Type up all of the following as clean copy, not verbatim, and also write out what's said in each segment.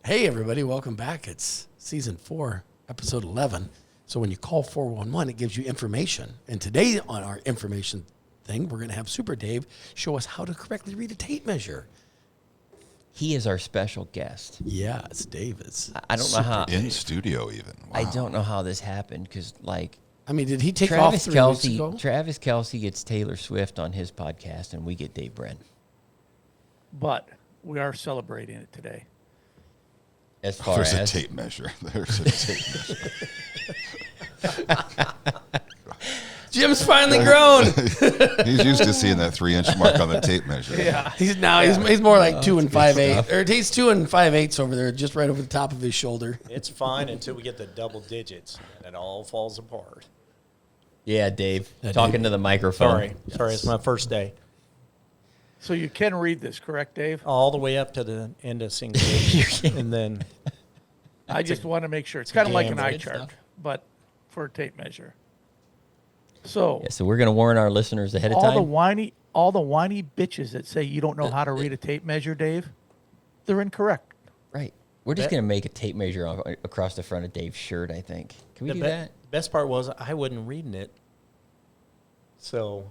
Hey, everybody, welcome back. It's season 4, episode 11. So when you call 411, it gives you information. And today on our information thing, we're going to have Super Dave show us how to correctly read a tape measure. He is our special guest. Yeah, it's Davis. I don't know how. In studio, even. Wow. I don't know how this happened because, like, I mean, did he take Travis off 3 weeks ago? Kelce, Travis Kelce gets Taylor Swift on his podcast, and we get Dave Bren. But we are celebrating it today. As far There's as a tape measure. There's a tape measure. Jim's finally grown. He's used to seeing that 3-inch mark on the tape measure. Yeah. He's more like 2 and 5/8, or he's 2 and 5/8 over there, just right over the top of his shoulder. It's fine until we get the double digits, and it all falls apart. yeah, Dave, talking to the microphone. Sorry, it's my first day. So you can read this, correct, Dave? All the way up to the end of single digits, and then I just want to make sure. It's kind of like an gamble. eye chart, but for a tape measure. So Yeah, so we're going to warn our listeners ahead of all time. the whiny bitches that say you don't know how to read a tape measure, Dave, they're incorrect. Right. We're just That- going to make a tape measure across the front of Dave's shirt, I think. Can we do that? The best part was I wasn't reading it, so,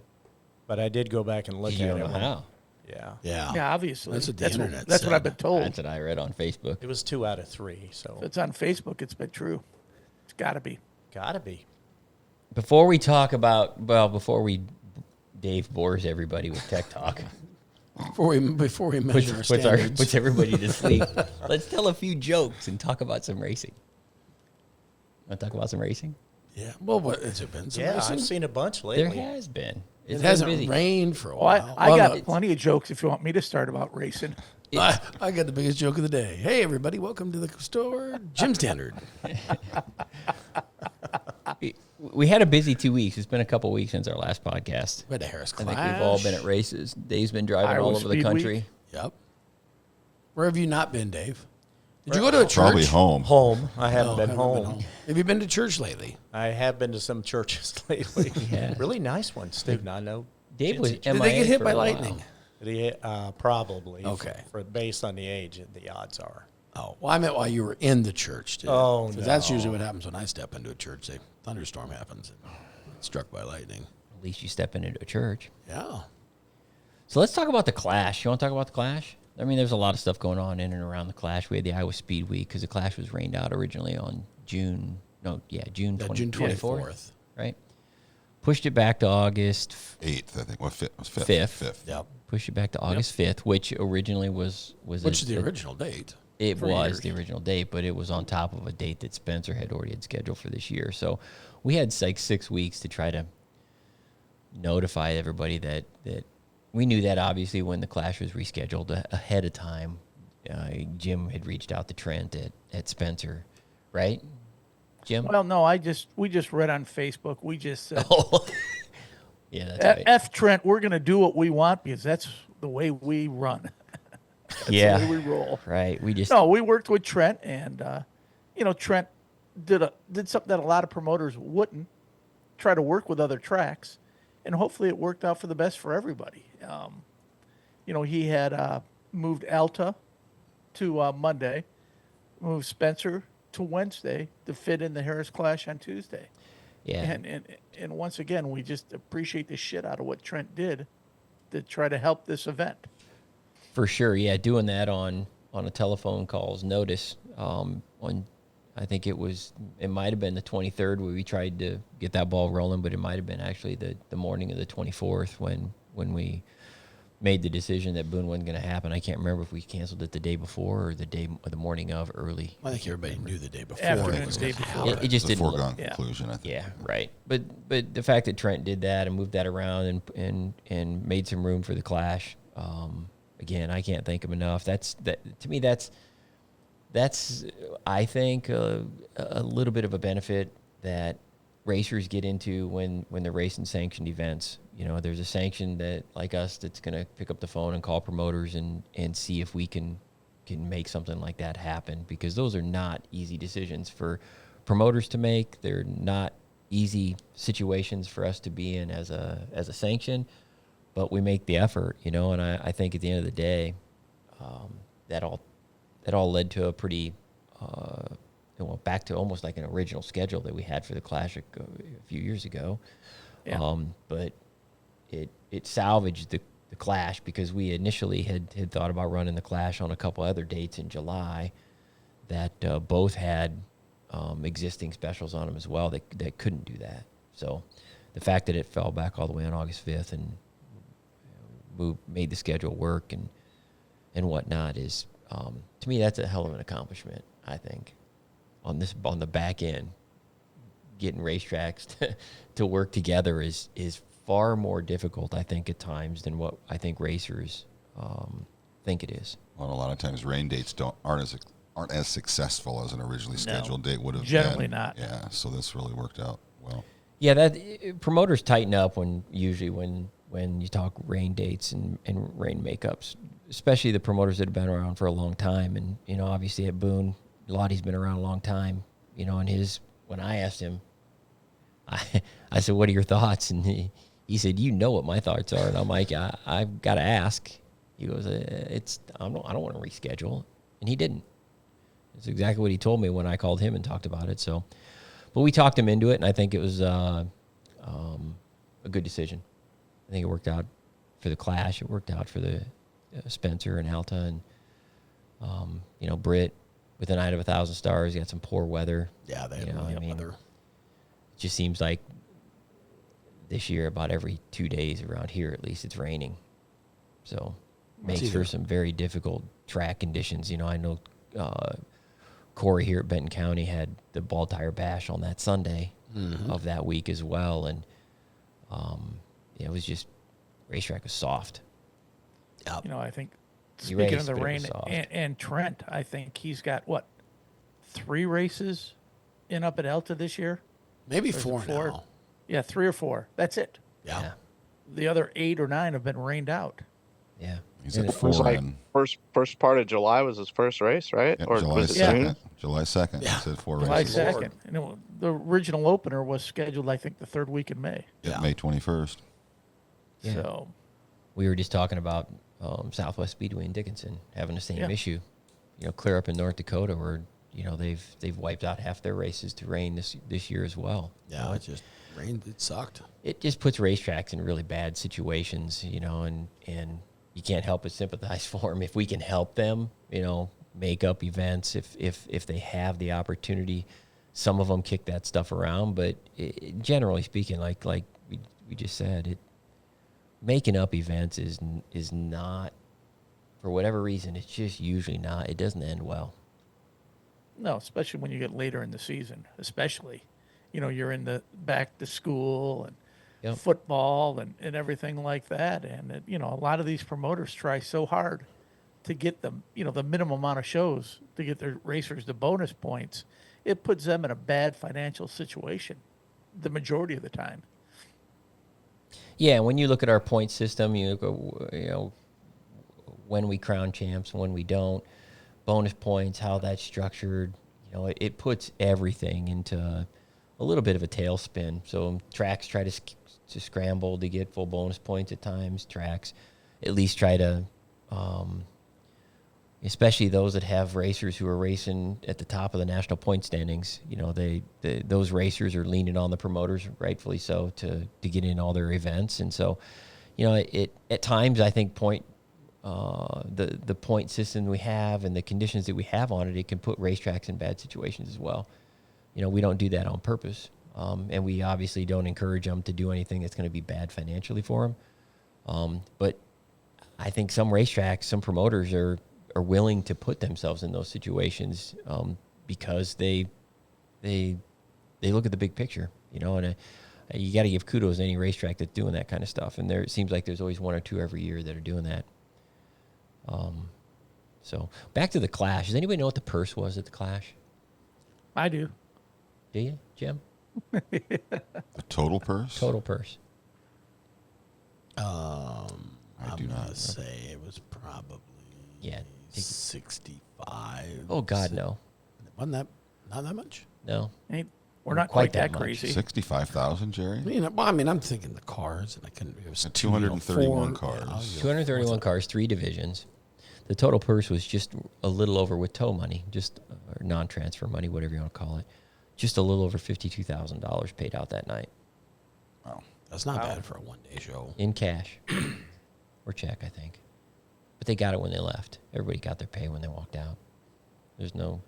but I did go back and look You at don't it. know when- how. Yeah, Yeah. Yeah, obviously. That's what the internet That's what said. I've been told. That's what I read on Facebook. it was 2 out of 3, so If it's on Facebook, it's been true. It's got to be. gotta be. Before we talk about, Dave bores everybody with tech talk. Before we measure our standards. puts everybody to sleep. Let's tell a few jokes and talk about some racing. Want to talk about some racing? Yeah. Well, what has it been? Some Yeah, racing? I've seen a bunch There lately. has been. It It's hasn't been busy. rained for a Well, while. I Well, got no, plenty of jokes if you want me to start about racing. I got the biggest joke of the day. Hey, everybody, welcome to the store, Jim Standard. We had a busy 2 weeks. It's been a couple weeks since our last podcast. We had a Harris I Clash. think we've all been at races. Dave's been driving Iowa all over the Speed country. Week. Yep. Where have you not been, Dave? Did you go to a church? Probably home. Home. I haven't No, been haven't home. Have you been to church lately? I have been to some churches lately. Yeah. Really nice ones, too. I know. Dave was Did Did MIA they get hit for by a while. lightning? Probably. Okay. Based on the age, the odds are. Oh, well, I meant while you were in the church. Dude. Oh, 'Cause that's no. usually what happens when I step into a church. A thunderstorm happens. Struck by lightning. At least you step into a church. Yeah. So let's talk about the Clash. You want to talk about the Clash? I mean, there's a lot of stuff going on in and around the Clash. We had the Iowa Speed Week because the Clash was rained out originally on June Yeah, 24th, June 24th. right? Pushed it back to August 8th, I think. What, was 5th? 5th. Yep. Pushed it back to August 5th, which originally was Which is the original date. It for was years. the original date, but it was on top of a date that Spencer had already had scheduled for this year. So we had like 6 weeks to try to notify everybody that we knew that obviously when the Clash was rescheduled ahead of time. Jim had reached out to Trent at Spencer, right? Jim? Well, no, we just read on Facebook. We just said, Yeah, that's right. F Trent, we're going to do what we want because that's the way we run. That's the way we roll. Right. We just No, we worked with Trent, and Trent did something that a lot of promoters wouldn't. Try to work with other tracks, and hopefully it worked out for the best for everybody. He had moved Alta to Monday, moved Spencer to Wednesday to fit in the Harris Clash on Tuesday. yeah. And once again, we just appreciate the shit out of what Trent did to try to help this event. For sure, yeah. Doing that on a telephone call's notice. On I think it might have been the 23rd where we tried to get that ball rolling, but it might have been actually the morning of the 24th when we made the decision that Boone wasn't going to happen. I can't remember if we canceled it the day before or the morning of early. I think everybody knew the day before. Afternoon, it was day gonna before. happen. It just It's a didn't foregone Yeah. conclusion, I think. Yeah, right. But the fact that Trent did that and moved that around and made some room for the Clash, again, I can't thank him enough. To me, that's I think a little bit of a benefit that racers get into when they're racing sanctioned events. There's a sanction that, like us, that's going to pick up the phone and call promoters and see if we can make something like that happen, because those are not easy decisions for promoters to make. They're not easy situations for us to be in as a sanction, but we make the effort, and I think at the end of the day, that all that all led to a pretty back to almost like an original schedule that we had for the Classic a few years ago. Yeah. But it salvaged the Clash because we initially had thought about running the Clash on a couple other dates in July that both had existing specials on them as well that couldn't do that. So the fact that it fell back all the way on August 5th and made the schedule work and whatnot is, to me, that's a hell of an accomplishment, I think, on the back end. Getting racetracks to work together is far more difficult, I think, at times than what I think racers think it is. Well, a lot of times rain dates aren't as successful as an originally scheduled date would have Generally been. not. Yeah, so this really worked out well. Yeah, promoters tighten up when you talk rain dates and rain makeups, especially the promoters that have been around for a long time. And, obviously at Boone, Lottie's been around a long time, and when I asked him, I said, what are your thoughts? And he said, what my thoughts are. And I'm like, I've got to ask. He goes, I don't want to reschedule. And he didn't. It's exactly what he told me when I called him and talked about it. So, but we talked him into it, and I think it was a good decision. I think it worked out for the Clash. It worked out for the Spencer and Alta and, Britt with a night of 1,000 stars. Got some poor weather. Yeah, they had really weather. It just seems like this year, about every 2 days around here, at least, it's raining. So makes for some very difficult track conditions. I know Corey here at Benton County had the ball tire bash on that Sunday of that week as well. And it was just, racetrack was soft. Yep. I think He speaking raced, of the but it rain was soft. and Trent, I think he's got 3 races in up at Elta this year. Maybe Or is it 4 now. Yeah, 3 or 4. That's it. Yeah. The other 8 or 9 have been rained out. Yeah. He's And at it- It was 4 like in first part of July was his first race, right? yeah, Or July was it 2nd. soon? July 2nd. Yeah. He said 4 July races. 2nd. And the original opener was scheduled, I think, the 3rd week in May. Yeah, Yeah. May 21st. Yeah. So, We were just talking about Southwest Speedway in Dickinson having the same Yeah. issue. Clear up in North Dakota where they've wiped out half their races to rain this year as well. Yeah, it just rained. It sucked. It just puts racetracks in really bad situations, and you can't help but sympathize for them. If we can help them, make up events, if they have the opportunity, some of them kick that stuff around. But generally speaking, like we just said, making up events is not, for whatever reason, it's just usually not. It doesn't end well. no, especially when you get later in the season, especially. You're in the back to school and Yep. football and everything like that. And, a lot of these promoters try so hard to get them, the minimum amount of shows to get their racers the bonus points. It puts them in a bad financial situation the majority of the time. Yeah, when you look at our point system, you look at, when we crown champs, when we don't, bonus points, how that's structured, it puts everything into a little bit of a tailspin. So tracks try to scramble to get full bonus points at times. Tracks at least try to, especially those that have racers who are racing at the top of the national point standings. Those racers are leaning on the promoters, rightfully so, to get in all their events. And so, it at times I think the point system we have and the conditions that we have on it can put racetracks in bad situations as well. We don't do that on purpose, and we obviously don't encourage them to do anything that's going to be bad financially for them. But I think some racetracks, some promoters are willing to put themselves in those situations because they look at the big picture, and you got to give kudos to any racetrack that's doing that kind of stuff. And it seems like there's always 1 or 2 every year that are doing that. So back to the Clash. Does anybody know what the purse was at the Clash? I do. Do you, Jim? The total purse? Total purse. I do not know. Say it was probably Yeah. 65. Oh God, no, Wasn't that not that much? no. We're not Quite quite that that much. crazy. 65,000, Jerry? I'm thinking the cars, and I couldn't. It was 231 4, cars. 231 cars, 3 divisions. The total purse was just a little over with tow money, or non-transfer money, whatever you want to call it. Just a little over $52,000 paid out that night Wow. That's not bad for a one-day show. in cash or check, I think. But they got it when they left. Everybody got their pay when they walked out. There's no.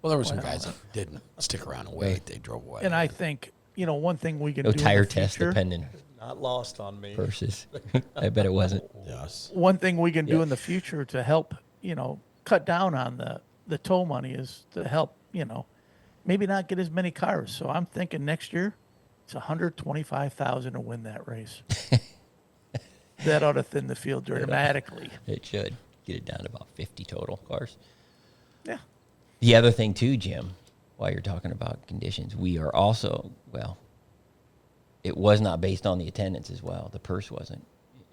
Well, there were some guys that didn't stick around and wait. They drove away. And I think, one thing we can No do in tire the test future, dependent Not lost on me. purses. I bet it wasn't. Yes. one thing we can do in the future to help, cut down on the toll money is to help, maybe not get as many cars. So I'm thinking next year it's 125,000 to win that race. That ought to thin the field dramatically. It should get it down to about 50 total cars. Yeah. The other thing too, Jim, while you're talking about conditions, we are also, it was not based on the attendance as well. The purse wasn't.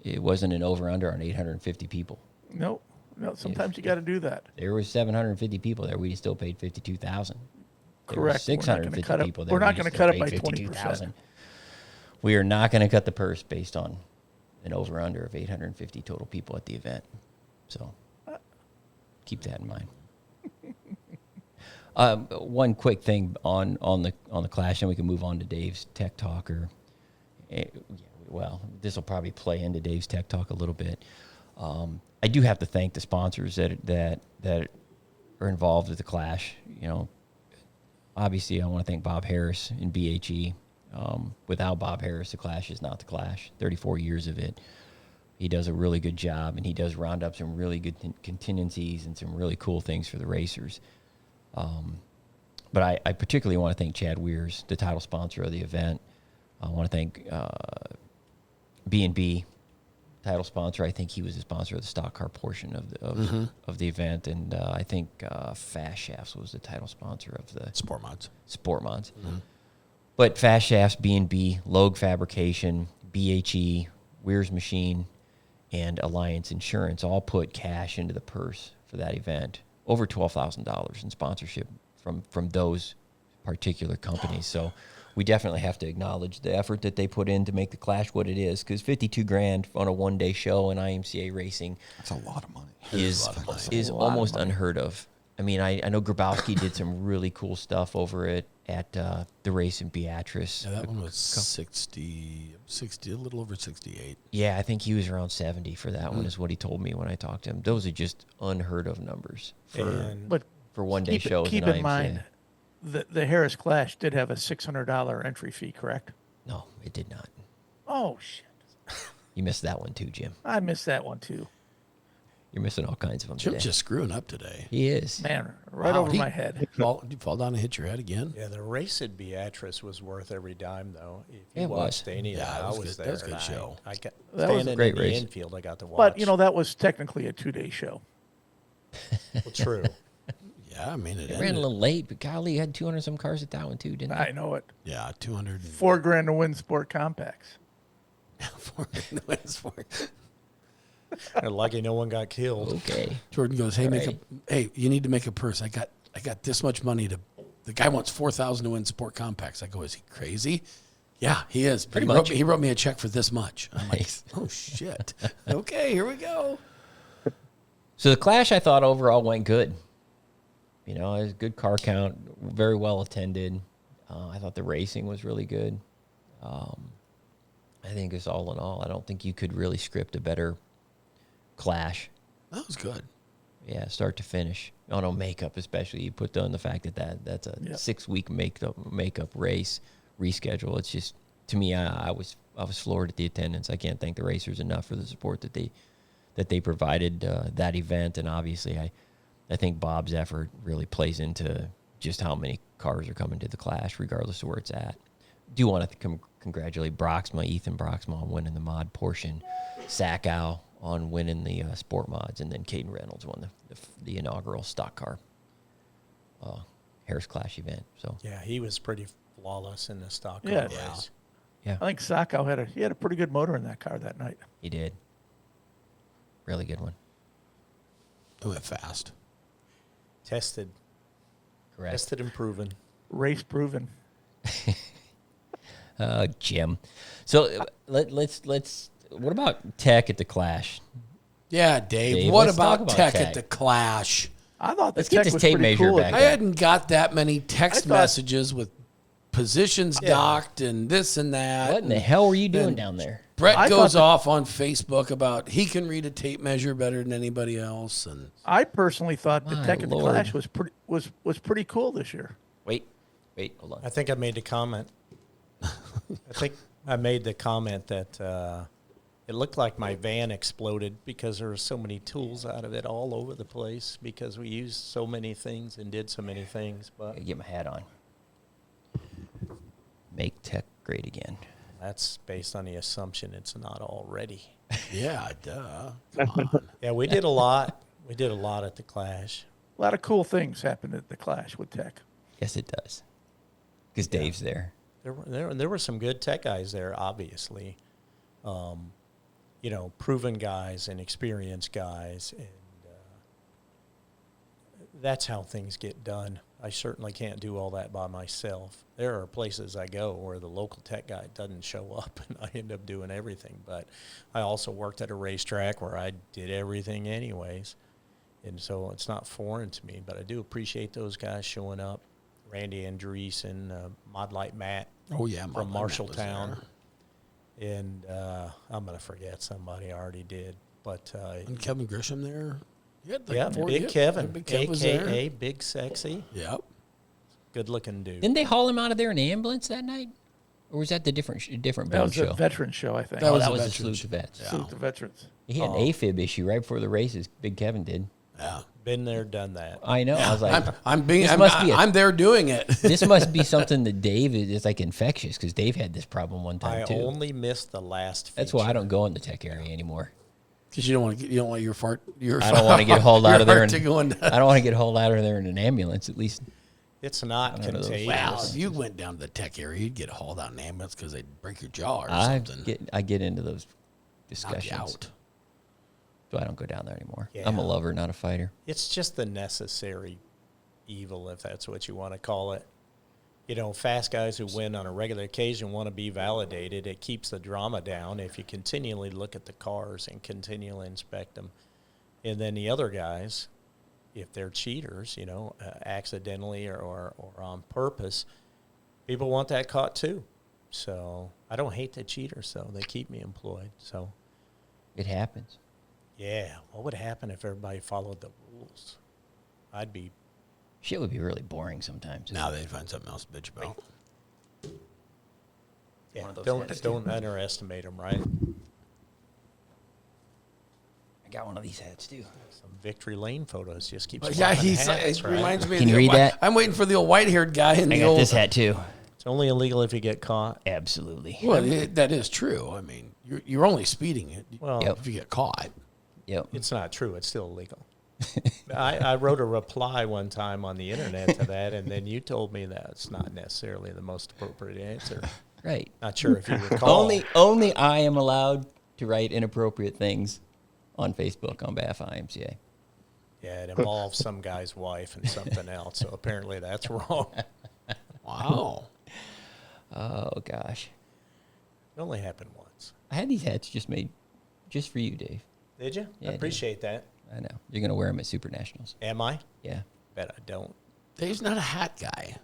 It wasn't an over-under on 850 people. No, sometimes you got to do that. There was 750 people there. We still paid 52,000. Correct. We're not gonna 650 cut it- people there. we're not we gonna still cut it paid by 52,000. We are not going to cut the purse based on an over-under of 850 total people at the event. So keep that in mind. One quick thing on the Clash, and we can move on to Dave's Tech Talk. This will probably play into Dave's Tech Talk a little bit. I do have to thank the sponsors that are involved with the Clash. Obviously, I want to thank Bob Harris and BHE. Without Bob Harris, the Clash is not the Clash. 34 years of it. He does a really good job, and he does round up some really good contingencies and some really cool things for the racers. But I particularly want to thank Chad Weirs, the title sponsor of the event. I want to thank B&B, title sponsor. I think he was the sponsor of the stock car portion of the event, and I think Fast Shafts was the title sponsor of the Sport mods. Mm-hmm. But Fast Shafts, B&B, Logue Fabrication, BHE, Weirs Machine, and Alliance Insurance all put cash into the purse for that event. Over $12,000 in sponsorship from those particular companies. So we definitely have to acknowledge the effort that they put in to make the Clash what it is, because $52,000 on a one-day show in IMCA racing That's a lot of money. is almost unheard of. I mean, I know Grabowski did some really cool stuff over at the race in Beatrice. Yeah, that one was 60, a little over 68. Yeah, I think he was around 70 for that one, is what he told me when I talked to him. Those are just unheard of numbers But for one-day shows keep in in mind, the Harris Clash did have a $600 entry fee, correct? No, it did not. Oh, shit. You missed that one too, Jim. I missed that one, too. You're missing all kinds of them Jim's today. just screwing up today. He is. Man, right Wow, over my head. Did you fall down and hit your head again? Yeah, the race at Beatrice was worth every dime, though. If It you was. watched any of Yeah, that, it I was was good. there. That was a good and show. I got That was a standing great in the race. infield. I got to watch. But, that was technically a 2-day show. Well, true. Yeah, I mean, it It ran a little late, but golly, you had 200 some cars at that one too, didn't I it? know it. Yeah, 200. $4,000 to win Sport Compacts. They're lucky no one got killed. Okay. Jordan goes, "Hey, Right. hey, you need to make a purse. I got this much money to. The guy wants 4,000 to win Sport Compacts." I go, "Is he crazy?" Yeah, he is. But Pretty he much. He wrote me a check for this much. I'm Nice. like, "Oh shit." Okay, here we go. So the Clash, I thought overall went good. It was a good car count, very well attended. I thought the racing was really good. I think it's all in all. I don't think you could really script a better Clash. That was good. Yeah, start to finish. On makeup, especially. You put on the fact that's a 6-week makeup race reschedule. It's just, to me, I was floored at the attendance. I can't thank the racers enough for the support that they provided that event, and obviously I think Bob's effort really plays into just how many cars are coming to the Clash, regardless of where it's at. Do want to congratulate Ethan Broxma on winning the mod portion, Sackow on winning the sport mods, and then Caden Reynolds won the inaugural stock car Harris Clash event. So Yeah, he was pretty flawless in the stock car Yeah. race. yeah, I think Sacco had a pretty good motor in that car that night. he did. Really good one. It went fast. Tested and proven. Race proven. Jim. So let's. What about tech at the Clash? Yeah, Dave. Dave, What let's talk about about tech tech. at the Clash? I thought the Let's get tech this was tape pretty measure cool. back. I hadn't got that many text thought- messages with positions docked and this and that. What in the hell were you doing down there? Brett I goes thought off on Facebook about he can read a tape measure better than anybody else, and I personally thought the My tech at the Lord. Clash was pretty cool this year. Wait, hold on. I think I made the comment. I think I made the comment that it looked like my van exploded because there were so many tools out of it all over the place because we used so many things and did so many things. But Gotta get my hat on. Make tech great again. that's based on the assumption it's not already. yeah, duh. Come on. Yeah, we did a lot. We did a lot at the Clash. A lot of cool things happened at the Clash with tech. Yes, it does. Because Dave's there. There were some good tech guys there, obviously. Proven guys and experienced guys, and that's how things get done. I certainly can't do all that by myself. There are places I go where the local tech guy doesn't show up, and I end up doing everything. But I also worked at a racetrack where I did everything anyways, and so it's not foreign to me. But I do appreciate those guys showing up. Randy Andreessen, Mod Light Matt Oh yeah, from Matt was Marshalltown. there. And I'm going to forget somebody I already did. But And Kevin Grisham there. You had like yeah, four- Big yeah, Kevin, Big Kev was there. a.k.a. Big Sexy, Yep. good-looking dude. Didn't they haul him out of there in the ambulance that night? Or was that the different That bone was show? a veteran show, I think. That was that a was the veteran salute to vets. Yeah. Salute the veterans. He had an AFib issue right before the races. Big Kevin did. Yeah. Been there, done that. I know. I was like, I'm there doing it. this must be something that Dave is like infectious because Dave had this problem one time I too. only missed the last feature. That's why I don't go in the tech area anymore. Because you don't want your fart. I don't want to get hauled out of there. Your And, heart to go in. I don't want to get hauled out of there in an ambulance. At least It's not don't know those contagious. Wow, if you went down to the tech area, you'd get hauled out in an ambulance because they'd break your jaw or I something. get into those Knock you discussions. out. So I don't go down there anymore. Yeah. I'm a lover, not a fighter. It's just the necessary evil, if that's what you want to call it. Fast guys who win on a regular occasion want to be validated. It keeps the drama down if you continually look at the cars and continually inspect them. And then the other guys, if they're cheaters, accidentally or on purpose, people want that caught too. So I don't hate the cheaters, though. They keep me employed. So, It happens. yeah, what would happen if everybody followed the rules? Shit would be really boring sometimes. Now they'd find something else to bitch about. Yeah, One of those hats, don't underestimate them, right? I got one of these hats too. Some Victory Lane photos just keep. But yeah, swapping it hats, right? reminds me. Can of you the read old- that? I'm waiting for the old white-haired guy in I the got old. this hat too. It's only illegal if you get caught. Absolutely. Well, that is true. I mean, you're only speeding it Well, Yep. if you get caught. Yep. it's not true. It's still illegal. I wrote a reply one time on the internet to that, and then you told me that's not necessarily the most appropriate answer. Right. Not sure if you recall. Only I am allowed to write inappropriate things on Facebook on behalf of IMCA. Yeah, it involves some guy's wife and something else, so apparently that's wrong. Wow. Oh gosh. It only happened once. I had these hats just made just for you, Dave. Did you? Yeah, I I did. appreciate that. I know. You're gonna wear them at Super Nationals. Am I? Yeah. Bet I don't. Dave's not a hat guy.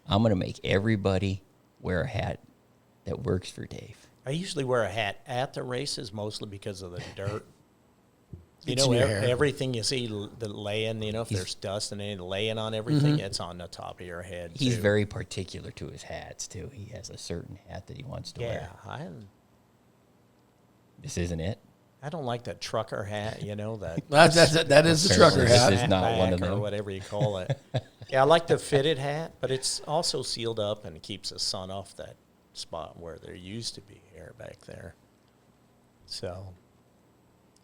I'm gonna make everybody wear a hat that works for Dave. I usually wear a hat at the races, mostly because of the dirt. Gets in your hair. Everything you see, the laying, if there's dust and any laying on everything, it's on the top of your head. He's too. very particular to his hats too. He has a certain hat that he wants to Yeah, wear. This isn't it. I don't like the trucker hat, that That is the trucker This hat. is not one of snapback or them. whatever you call it. Yeah, I like the fitted hat, but it's also sealed up and it keeps the sun off that spot where there used to be hair back there. So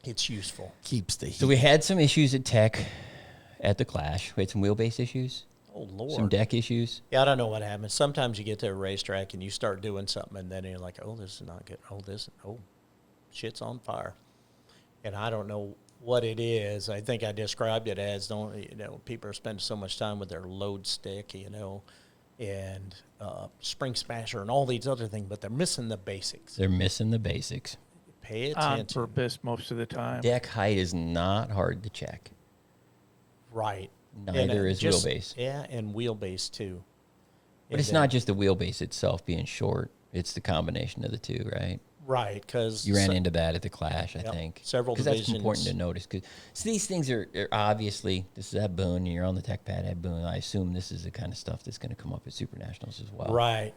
it's useful. Keeps the heat. So we had some issues at Tech at the Clash. We had some wheelbase issues, Oh Lord. some deck issues. Yeah, I don't know what happens. Sometimes you get to a racetrack and you start doing something, and then you're like, "Oh, this is not good. Oh, shit's on fire." And I don't know what it is. I think I described it as people are spending so much time with their load stick, and spring smasher and all these other things, but they're missing the basics. They're missing the basics. Pay on attention. purpose most of the time. Deck height is not hard to check. Right. Neither is wheelbase. Yeah, and wheelbase too. But it's not just the wheelbase itself being short. It's the combination of the two, right? right, because You ran into that at the Clash, I Yep. think. Several Because that's divisions. important to notice. Cause, so these things are obviously, this is at Boone, and you're on the tech pad at Boone. I assume this is the kind of stuff that's going to come up at Super Nationals as well. Right,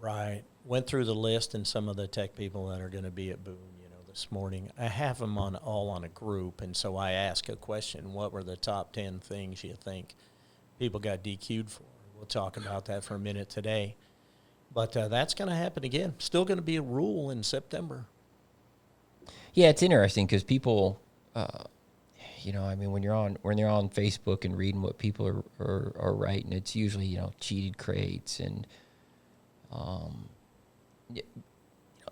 right. Went through the list and some of the tech people that are going to be at Boone, this morning. I have them all on a group, and so I ask a question: what were the top 10 things you think people got DQ'd for? We'll talk about that for a minute today. But that's going to happen again. Still going to be a rule in September. Yeah, it's interesting because people, when you're on Facebook and reading what people are writing, it's usually cheated crates and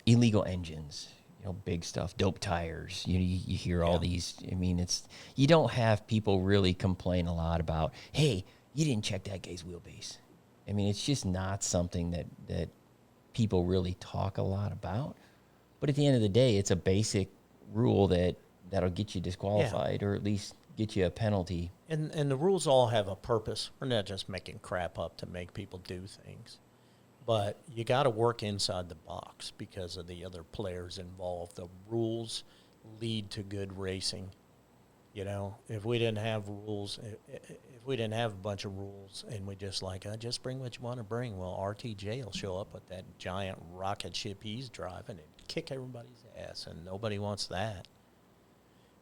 illegal engines, big stuff, dope tires. You hear all these. I mean, you don't have people really complain a lot about, hey, you didn't check that guy's wheelbase. I mean, it's just not something that people really talk a lot about. But at the end of the day, it's a basic rule that'll get you disqualified or at least get you a penalty. And the rules all have a purpose. We're not just making crap up to make people do things. But you got to work inside the box because of the other players involved. The rules lead to good racing. If we didn't have rules, if we didn't have a bunch of rules and we just just bring what you want to bring, well, RTJ will show up with that giant rocket ship he's driving and kick everybody's ass, and nobody wants that.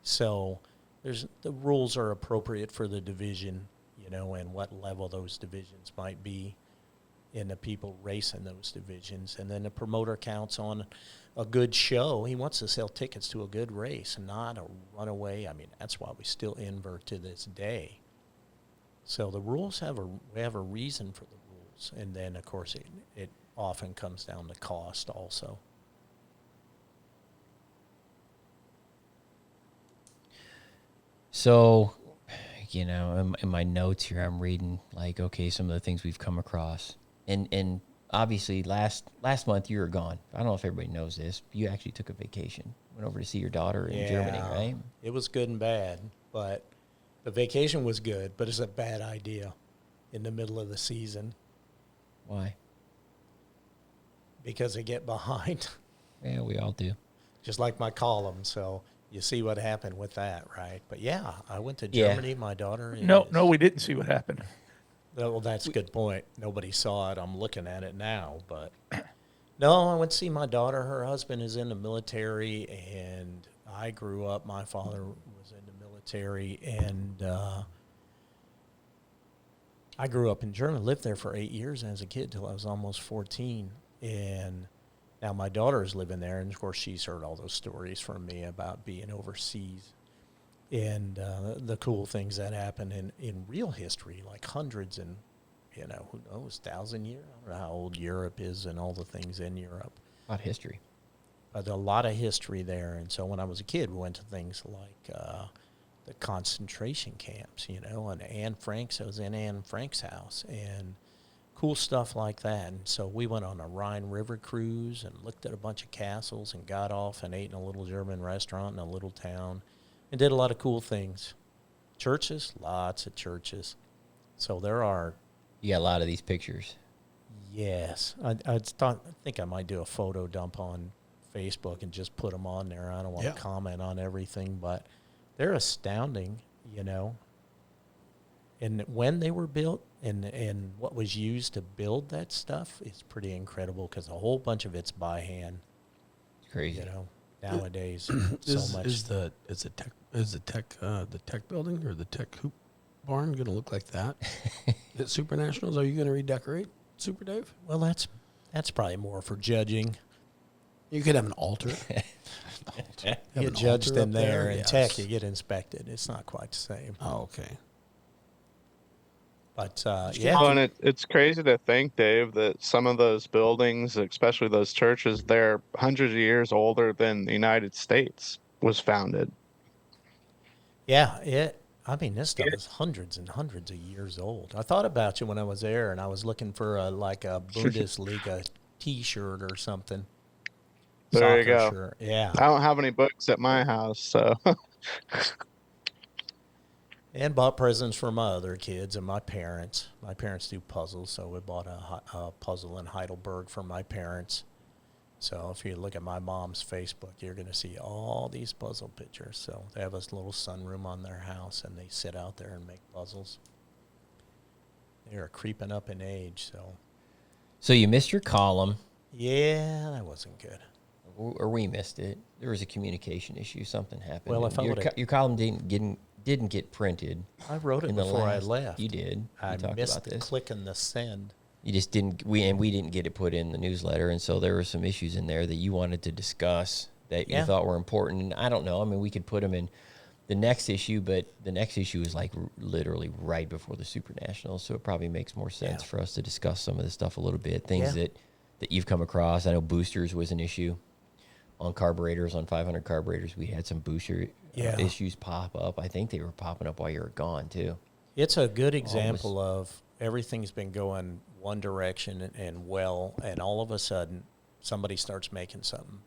So the rules are appropriate for the division, and what level those divisions might be in the people racing those divisions. And then the promoter counts on a good show. He wants to sell tickets to a good race, not a runaway. I mean, that's why we still invert to this day. So the rules we have a reason for the rules. And then, of course, it often comes down to cost also. So, in my notes here, I'm reading some of the things we've come across. And obviously, last month you were gone. I don't know if everybody knows this. You actually took a vacation, went over to see your daughter in Germany, right? It was good and bad, but the vacation was good, but it's a bad idea in the middle of the season. Why? Because they get behind. Yeah, we all do. Just like my column, so you see what happened with that, right? But I went to Germany. My daughter is... No, we didn't see what happened. Well, that's a good point. Nobody saw it. I'm looking at it now. But no, I went to see my daughter. Her husband is in the military, and I grew up. My father was in the military, and I grew up in Germany, lived there for 8 years as a kid till I was almost 14. And now my daughter is living there, and, of course, she's heard all those stories from me about being overseas. And the cool things that happen in real history, like hundreds and, who knows, 1,000 years? I don't know how old Europe is and all the things in Europe. A lot of history. But a lot of history there. And so when I was a kid, we went to things like the concentration camps, and I was in Anne Frank's house, and cool stuff like that. And so we went on a Rhine River cruise and looked at a bunch of castles and got off and ate in a little German restaurant in a little town. And did a lot of cool things. Churches, lots of churches. So there are... You got a lot of these pictures. Yes. I think I might do a photo dump on Facebook and just put them on there. I don't want to comment on everything, but they're astounding, And when they were built and what was used to build that stuff is pretty incredible because a whole bunch of it's by hand. It's crazy. Nowadays, Is so much. the tech building or the tech hoop barn going to look like that at Super Nationals? Are you going to redecorate Super Dave? Well, that's probably more for judging. You could have an altar. You get judged in there, and tech, you get inspected. It's not quite the same. Oh, okay. But, Well, and it's crazy to think, Dave, that some of those buildings, especially those churches, they're hundreds of years older than the United States was founded. Yeah, this stuff is hundreds and hundreds of years old. I thought about you when I was there, and I was looking for a Bundesliga T-shirt or something. There you Soccer go. shirt. Yeah. I don't have any books at my house, so And bought presents for my other kids and my parents. My parents do puzzles, so we bought a puzzle in Heidelberg for my parents. So if you look at my mom's Facebook, you're going to see all these puzzle pictures. So they have this little sunroom on their house, and they sit out there and make puzzles. They are creeping up in age, so. So you missed your column, Yeah, that wasn't good. or we missed it. There was a communication issue. Something happened. Well, and if I your, would've- your column didn't get printed. I wrote it in the before I last- left. You did. I We talked missed about this. clicking the send. You just didn't. We didn't get it put in the newsletter, and so there were some issues in there that you wanted to discuss that Yeah. you thought were important. And I don't know. I mean, we could put them in the next issue, but the next issue is like literally right before the Super Nationals, so it probably makes more sense Yeah. for us to discuss some of this stuff a little bit. Things Yeah. that you've come across. I know boosters was an issue on carburetors, on 500 carburetors. We had some booster Yeah. issues pop up. I think they were popping up while you were gone too. It's a good example of everything's been going one direction and well, and all of a sudden somebody starts making something,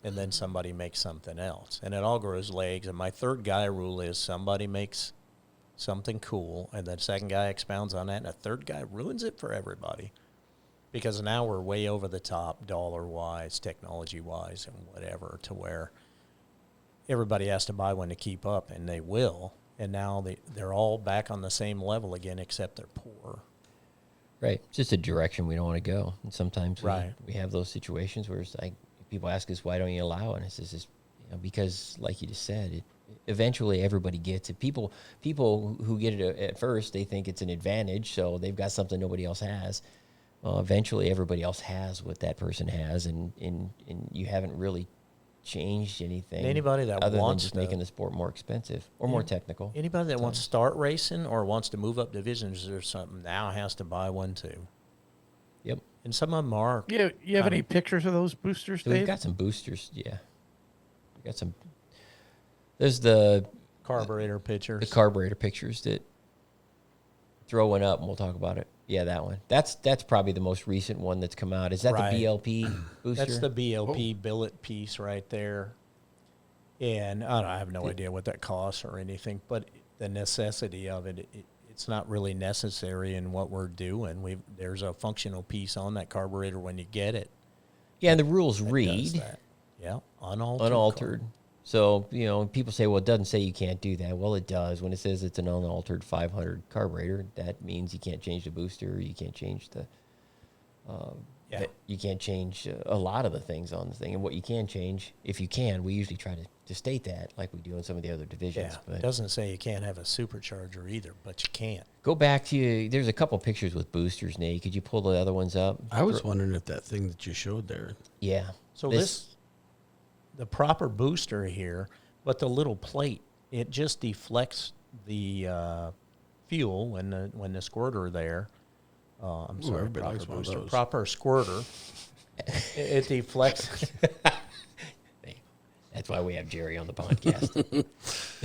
and then somebody makes something else, and it all grows legs. And my third guy rule is somebody makes something cool, and the second guy expounds on that, and a third guy ruins it for everybody. Because now we're way over the top, dollar-wise, technology-wise, and whatever, to where everybody has to buy one to keep up, and they will. And now they're all back on the same level again, except they're poor. Right. It's just a direction we don't want to go. And sometimes Right. we have those situations where it's like people ask us, why don't you allow it? And it's just, because like you just said, eventually everybody gets it. People who get it at first, they think it's an advantage. So they've got something nobody else has. Eventually everybody else has what that person has. And you haven't really changed anything. Anybody that other wants than just to- making the sport more expensive or more technical. Anybody that wants to start racing or wants to move up divisions or something now has to buy one too. Yep. And some of them are. You have any pictures of those boosters, So Dave? we've got some boosters. Yeah. We got some. There's the Carburetor pictures. the carburetor pictures that throw one up and we'll talk about it. Yeah, that one. That's probably the most recent one that's come out. Is that Right. the BLP booster? That's the BLP billet piece right there. And I have no idea what that costs or anything, but the necessity of it's not really necessary in what we're doing. There's a functional piece on that carburetor when you get it. Yeah, and the rules that does read that. Yeah, unaltered. unaltered. So, people say, well, it doesn't say you can't do that. Well, it does. When it says it's an unaltered 500 carburetor, that means you can't change the booster. You can't change Yeah. you can't change a lot of the things on the thing. And what you can change, if you can, we usually try to state that like we do in some of the other divisions. Yeah, But it doesn't say you can't have a supercharger either, but you can't. go back to there's a couple pictures with boosters, Nate. Could you pull the other ones up? I was wondering if that thing that you showed there. Yeah. So the proper booster here, but the little plate, it just deflects the fuel when the squirter there. I'm sorry, everybody proper likes one of booster, those. proper squirter. it deflects. That's why we have Jerry on the podcast.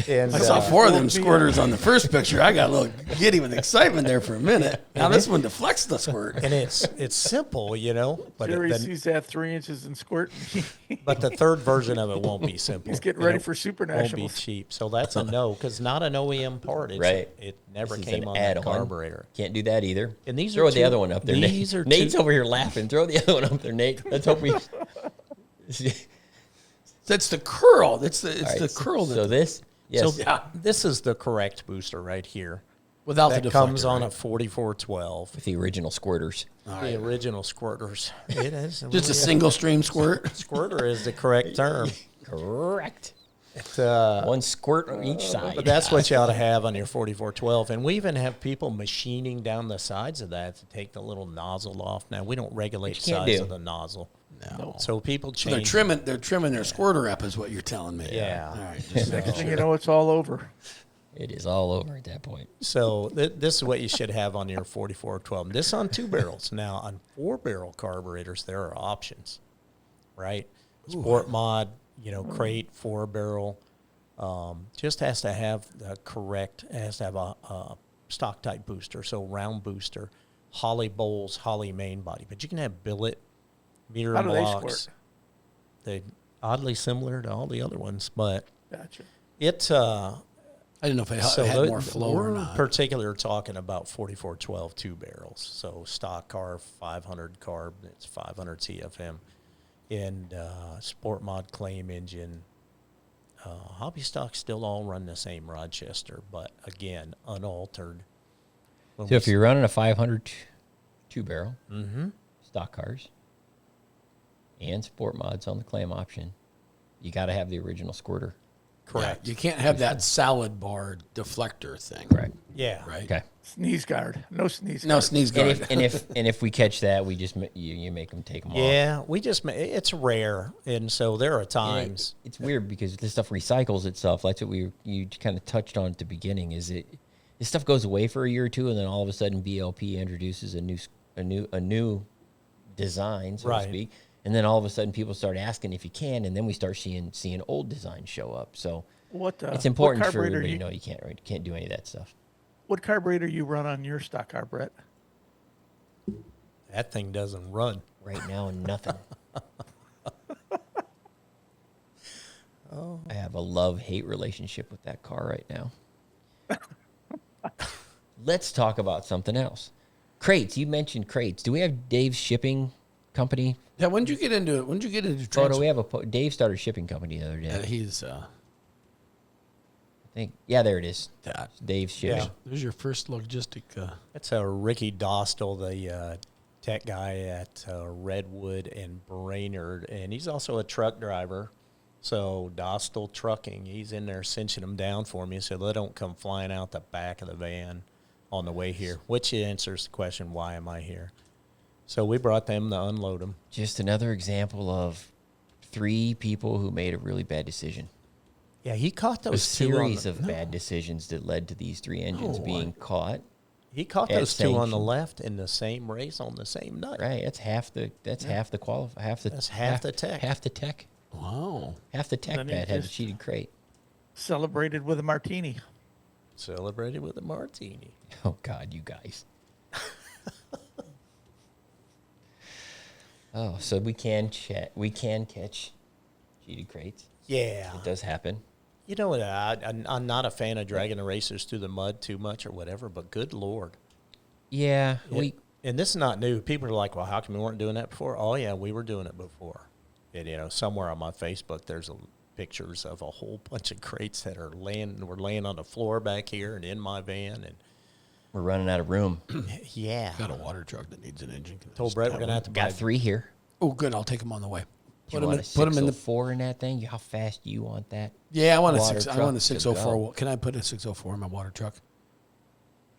And I saw four of them squirters on the first picture. I got a little giddy with excitement there for a minute. Now this one deflects the squirt. and it's simple, but Jerry the, sees that 3 inches and squirt. but the third version of it won't be simple. He's getting And ready it for Super Won't be Nationals. cheap, so that's a no because not an OEM part. Right. It never This is came an on that add-on. carburetor. Can't do that either. And these Throw are the two- other one up there. these Nate. are Nate's two- over here laughing. Throw the other one up there, Nate. Let's hope we. That's the curl. It's the All right, the curl. So this, yes, So Yeah. this is the correct booster right here. without That the deflector, comes on right? a 4412. with the original squirters. The original squirters. It is Just a single stream squirt. squirter is the correct term. Correct. It, One squirt on each side. but that's what you ought to have on your 4412. And we even have people machining down the sides of that to take the little nozzle off. Now we don't regulate you can't size do. of the nozzle. No. So people So they're change. trimming their squirter up is what you're telling me. Yeah. All right. Just making Next thing sure. you know, it's all over. It is all over at that point. So this is what you should have on your 4412. This on 2 barrels. Now on 4-barrel carburetors, there are options, right? Sport mod, crate 4-barrel, just has to have the correct. Has to have a stock type booster, so round booster, Holly bowls, Holly main body. But you can have billet, meter How do they blocks. squirt? They oddly similar to all the other ones, but Gotcha. it's I didn't know if it had more flow or we're not. particular talking about 4412 2 barrels. So stock carb, 500 carb, it's 500 CFM, and sport mod claim engine. Hobby stock still all run the same Rochester, but again unaltered. When So we if you're running a 500 2-barrel, mm-hmm. stock cars, and sport mods on the claim option, you got to have the original squirter. Correct. Yeah, you can't have that salad bar deflector thing. Correct. Yeah. Right. Okay. Sneeze guard. No sneeze No guard. sneeze And guard. if we catch that, we just you make them take them off. Yeah, we just it's rare, and so there are And times. it's weird because this stuff recycles itself. That's what you kind of touched on at the beginning. Is this stuff goes away for a year or two, and then all of a sudden BLP introduces a new design, so Right. to speak, and then all of a sudden people start asking if you can, and then we start seeing old designs show up. So What? it's important what for carburetor everybody to know you can't do any of that stuff. What carburetor you run on your stock car, Brett? That thing doesn't run. Right now, nothing. I have a love-hate relationship with that car right now. Let's talk about something else. Crates. You mentioned crates. Do we have Dave's shipping company? Yeah, when did you get into it? When did you get into Photo. We have Dave started a shipping company the other day. he's I think. Yeah, there it is. that. Dave's shipping. Yeah. There's your first logistic. That's Ricky Dostal, the tech guy at Redwood and Brainerd, and he's also a truck driver. So Dostal Trucking, he's in there cinching them down for me so they don't come flying out the back of the van on the way here, which answers the question, why am I here? So we brought them to unload them. Just another example of 3 people who made a really bad decision. Yeah, he caught A those two on series the, of bad decisions that led to these 3 engines being caught. He caught at those two on the sanction. left in the same race on the same night. Right, that's half the That's half the tech. Half the tech. Wow. Half the tech Then he pad had a just- cheated crate. Celebrated with a martini. Celebrated with a martini. Oh God, you guys. Oh, so we can catch cheated crates. Yeah. It does happen. You know what? I'm not a fan of dragging the racers through the mud too much or whatever, but good Lord. Yeah, And this is not new. People are like, well, how come we weren't doing that before? Oh, yeah, we were doing it before. And, somewhere on my Facebook, there's pictures of a whole bunch of crates that are laying on the floor back here and in my van. And, we're running out of room. yeah. Got a water truck that needs an engine. Can I Told just Brett we're have going to one? have to buy Got 3 here. Oh, good. I'll take them on the way. Do you Put want a them in the. 604 in that thing? How fast do you want that? Yeah, I want a water I truck want a to 604. go? Can I put a 604 in my water truck?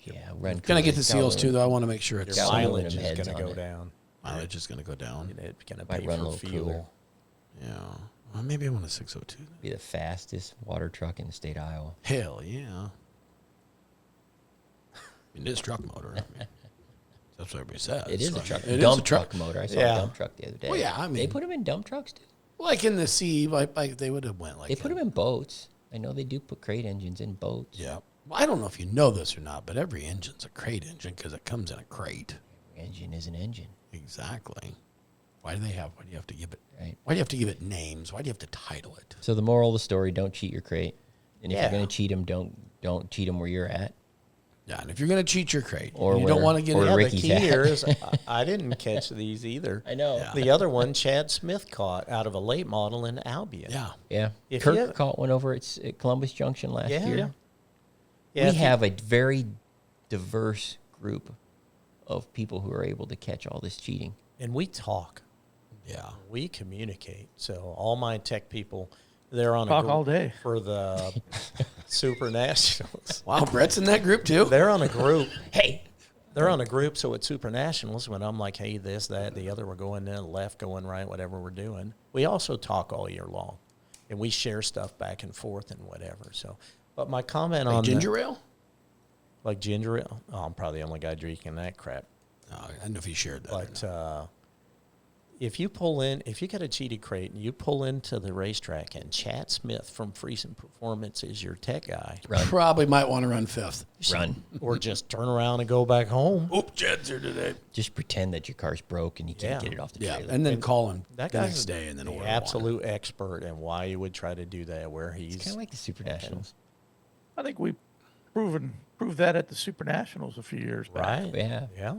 Yeah, run. Can I get the coolant. seals Got too? a Though I want to make sure it's Your Got aluminum mileage is heads going to on go it. down. mileage is going to go down. And it's going to Might pay run a for little fuel. cooler. Yeah. Well, maybe I want a 602. Be the fastest water truck in the state of Iowa. Hell yeah. I mean, it's truck motor. I mean, that's what everybody says. It is a right? truck. It is dump a truck. motor. I saw Yeah. a dump truck the other day. Well, yeah, I they mean- put them in dump trucks too. Like in the sea, like they would have went like. They put them in boats. I know they do put crate engines in boats. Yeah. Well, I don't know if you know this or not, but every engine's a crate engine because it comes in a crate. Engine is an engine, Exactly. Why do you have to give it? right? Why do you have to give it names? Why do you have to title it? So the moral of the story: don't cheat your crate. And if Yeah. you're going to cheat them, don't cheat them where you're at. Yeah, and if you're going to cheat your crate, Or and you don't where- want to get or it. Yeah, the Ricky's key at. here is I didn't catch these either. I know. Yeah. The other one, Chad Smith caught out of a late model in Albion. Yeah. Yeah. If Kirk you- caught one over at Columbus Junction last Yeah. year. Yeah, We if you- have a very diverse group of people who are able to catch all this cheating. and we talk. Yeah. We communicate. So all my tech people, they're on Talk a group all day. for the Super Nationals. Wow, Brett's in that group too. They're on a group. Hey, They're on a group. So at Super Nationals, when I'm like, hey, this, that, the other, we're going in, left, going right, whatever we're doing. We also talk all year long, and we share stuff back and forth and whatever. So, but my comment Like on ginger ale? like ginger ale. Oh, I'm probably the only guy drinking that crap. No, I don't know if he shared that. or But not. if you got a cheated crate and you pull into the racetrack and Chad Smith from Friesen Performance is your tech guy, Probably might want to run fifth. Run. or just turn around and go back home. Oop, Jed's here today. Just pretend that your car's broke and you can't Yeah. get it off the Yeah, trailer. and then call him That the guy's next day and then the order absolute expert in why you would try to do that. Where he's It's kind of like the Super Nationals. I think we proved that at the Super Nationals a few years back. right. Yeah. Yeah.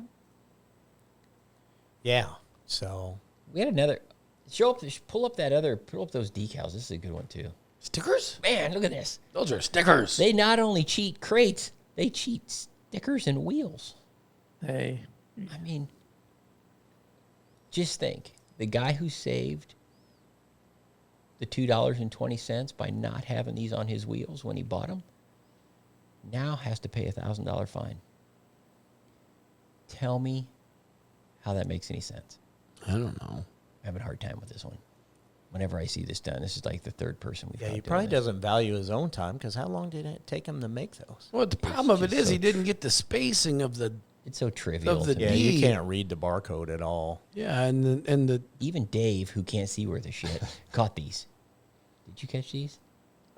Yeah. So We had another. Pull up those decals. This is a good one too. Stickers? Man, look at this. Those are stickers. They not only cheat crates, they cheat stickers and wheels. Hey, I mean, just think. The guy who saved the $2.20 by not having these on his wheels when he bought them now has to pay a $1,000 fine. Tell me how that makes any sense. I don't know. I'm having a hard time with this one. Whenever I see this done, this is like the third person we've yeah, had he doing probably this. doesn't value his own time because how long did it take him to make those? Well, the problem of it just is so he didn't get the spacing of the It's so trivial. the to Yeah, me. you D. can't read the barcode at all. and the Even Dave, who can't see worth a shit, caught these. Did you catch these?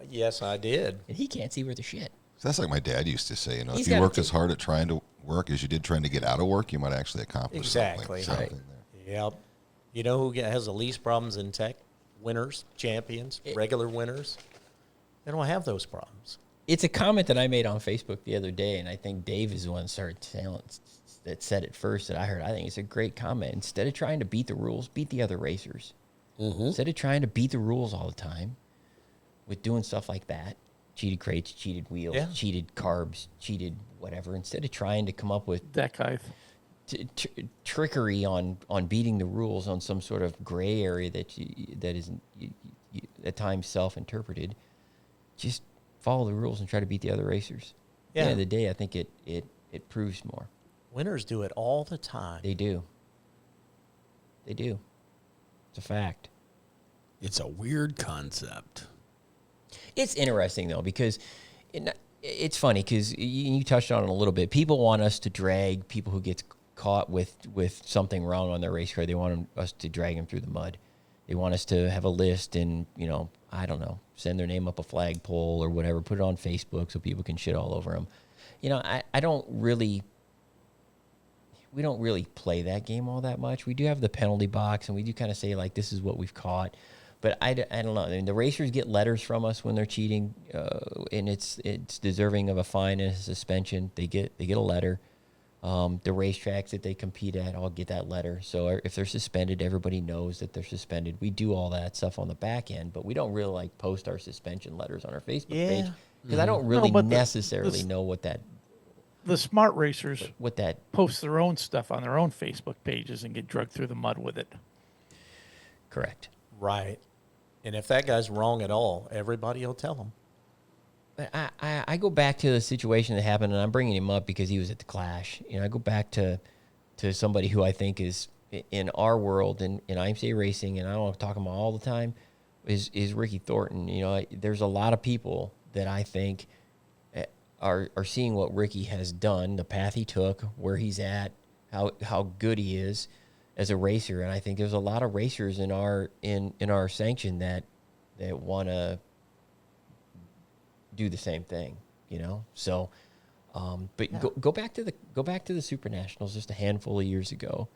Yes, I did. And he can't see worth a shit. So that's like my dad used to say, He's if you got worked to- as hard at trying to work as you did trying to get out of work, you might actually accomplish Exactly. something. Right. there. Yep. You know who has the least problems in tech? Winners, champions, regular winners. They don't have those problems. It's a comment that I made on Facebook the other day, and I think Dave is the one that said it first that I heard. I think it's a great comment. Instead of trying to beat the rules, beat the other racers. Instead of trying to beat the rules all the time with doing stuff like that, cheated crates, cheated wheels, Yeah. cheated carbs, cheated whatever, instead of trying to come up with deck height. trickery on beating the rules on some sort of gray area that is at times self-interpreted, just follow the rules and try to beat the other racers. At the Yeah. end of the day, I think it proves more. Winners do it all the time. They do. They do. It's a fact. it's a weird concept. It's interesting though because it's funny because you touched on it a little bit. People want us to drag people who gets caught with something wrong on their race car. They want us to drag them through the mud. They want us to have a list and I don't know, send their name up a flagpole or whatever, put it on Facebook so people can shit all over them. I don't really. We don't really play that game all that much. We do have the penalty box, and we do kind of say like, "This is what we've caught." But I don't know. I mean, the racers get letters from us when they're cheating, and it's deserving of a fine and a suspension. They get a letter. The racetracks that they compete at all get that letter. So if they're suspended, everybody knows that they're suspended. We do all that stuff on the back end, but we don't really like post our suspension letters on our Facebook page Yeah. because I don't really but necessarily know what that The smart racers post their own stuff on their own Facebook pages and get dragged through the mud with it. correct. Right. And if that guy's wrong at all, everybody will tell him. But I go back to the situation that happened, and I'm bringing him up because he was at the Clash. I go back to somebody who I think is in our world in IMCA racing, and I don't talk about all the time, is Ricky Thornton. There's a lot of people that I think are seeing what Ricky has done, the path he took, where he's at, how good he is as a racer, and I think there's a lot of racers in our sanction that want to do the same thing, So, but Yeah. go back to the Super Nationals just a handful of years ago,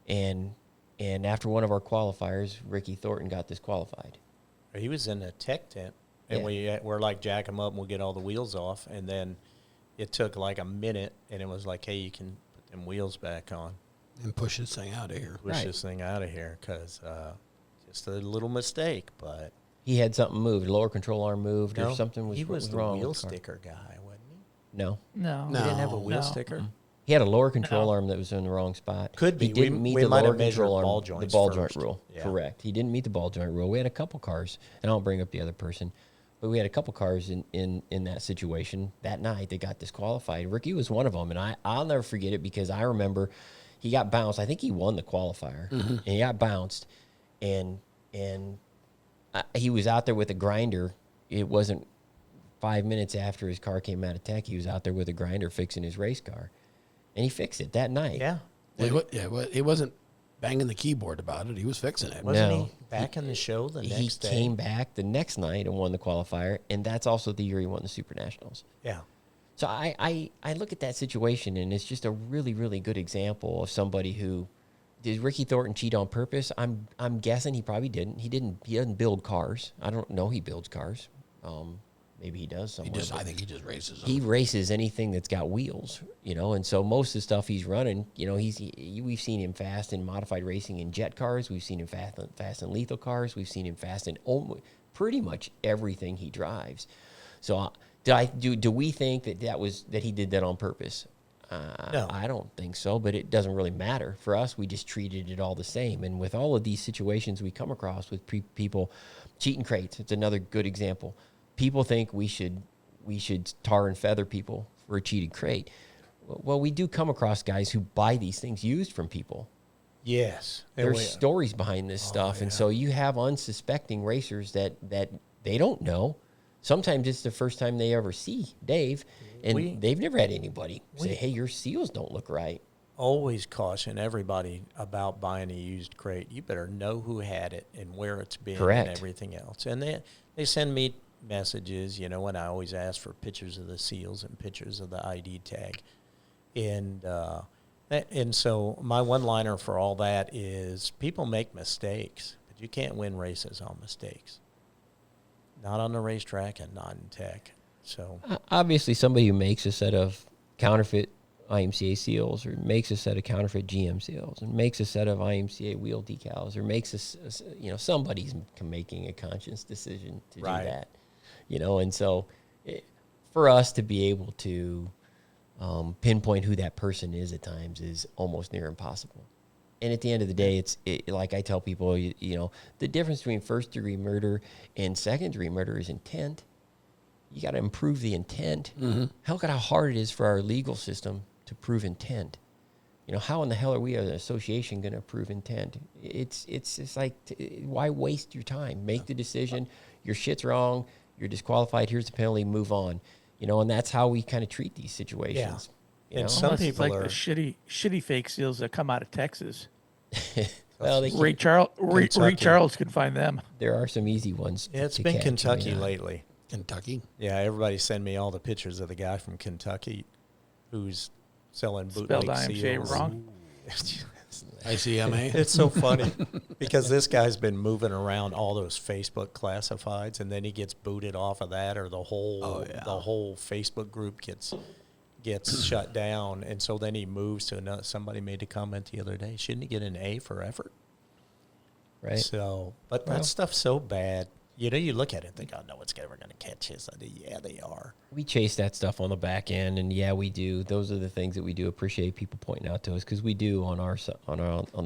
and after one of our qualifiers, Ricky Thornton got disqualified. He was in a tech tent, and we're like, jack him up and we'll get all the wheels off. And then it took like a minute, and it was like, hey, you can put them wheels back on. And push this thing out of here. Push Right. this thing out of here because just a little mistake. But He had something moved, lower control arm moved, or something was he was the wrong wheel with the car. sticker guy, wasn't he? No. No. He didn't have a No. wheel No. sticker. He had a lower control No. arm that was in the wrong spot. Could be. He didn't meet We the might have lower measured control arm, ball the joints ball joint first. rule. Yeah. Correct. He didn't meet the ball joint rule. We had a couple cars, and I don't bring up the other person, but we had a couple cars in that situation that night that got disqualified. Ricky was one of them, and I'll never forget it because I remember he got bounced. I think he won the qualifier, and he got bounced, and he was out there with a grinder. It wasn't 5 minutes after his car came out of tech. He was out there with a grinder fixing his race car, and he fixed it that night. Yeah. It wasn't banging the keyboard about it. He was fixing it. Wasn't No. he back in the show the He next day? came back the next night and won the qualifier, and that's also the year he won the Super Nationals. Yeah. So I look at that situation, and it's just a really, really good example of somebody who did Ricky Thornton cheat on purpose. I'm guessing he probably didn't. He doesn't build cars. I don't know he builds cars. Maybe he does somewhere. I think he just races them. He races anything that's got wheels, and so most of the stuff he's running, we've seen him fast in modified racing in jet cars. We've seen him fast in lethal cars. We've seen him fast in pretty much everything he drives. So do we think that he did that on purpose? No. I don't think so, but it doesn't really matter. For us, we just treated it all the same. And with all of these situations we come across with people cheating crates, it's another good example. People think we should tar and feather people for a cheated crate. Well, we do come across guys who buy these things used from people. Yes. There's stories behind this stuff, and so you have unsuspecting racers that they don't know. Sometimes it's the first time they ever see Dave, and they've never had anybody say, hey, your seals don't look right. Always caution everybody about buying a used crate. You better know who had it and where it's been Correct. and everything else. And they send me messages, and I always ask for pictures of the seals and pictures of the ID tag. And so my one-liner for all that is people make mistakes, but you can't win races on mistakes. Not on the racetrack and not in tech. So Obviously, somebody who makes a set of counterfeit IMCA seals, or makes a set of counterfeit GM seals, and makes a set of IMCA wheel decals, or makes somebody's making a conscious decision to Right. do that. And so for us to be able to pinpoint who that person is at times is almost near impossible. And at the end of the day, like I tell people, the difference between first-degree murder and second-degree murder is intent. You got to improve the intent. Mm-hmm. Look at how hard it is for our legal system to prove intent. How in the hell are we as an association going to prove intent? It's like, why waste your time? Make the decision. Your shit's wrong. You're disqualified. Here's the penalty. Move on. And that's how we kind of treat these situations. And You know? some Unless it's people like are the shitty fake seals that come out of Texas. Well, Ray Charles Kentucky. can find them. there are some easy ones. Yeah, it's to been catch, Kentucky yeah. lately. Kentucky. Yeah, everybody send me all the pictures of the guy from Kentucky who's selling Spelled bootleg IMCA seals. wrong. ICMA. It's so funny because this guy's been moving around all those Facebook classifieds, and then he gets booted off of that, or the whole Facebook group gets shut down, and so then he moves to another. Somebody made a comment the other day: shouldn't he get an A for effort? Right. So, but Well- that stuff's so bad. You look at it and think, oh, no one's ever going to catch this. Yeah, they are. We chase that stuff on the back end, and yeah, we do. Those are the things that we do appreciate people pointing out to us, because we do on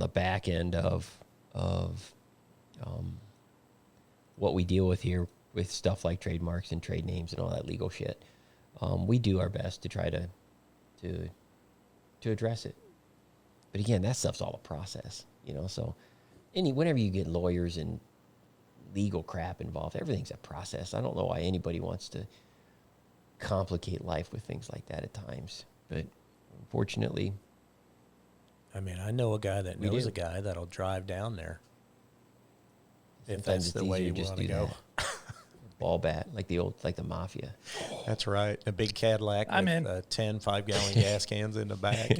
the back end of what we deal with here with stuff like trademarks and trade names and all that legal shit. We do our best to try to address it. But again, that stuff's all a process, So whenever you get lawyers and legal crap involved, everything's a process. I don't know why anybody wants to complicate life with things like that at times, but unfortunately, I mean, I know a guy that We knows do. a guy that'll drive down there. If sometimes that's it's the way easier you just want to do go. that. Ball bat, like the mafia. That's right. A big Cadillac I'm with in. 10 5-gallon gas cans in the back.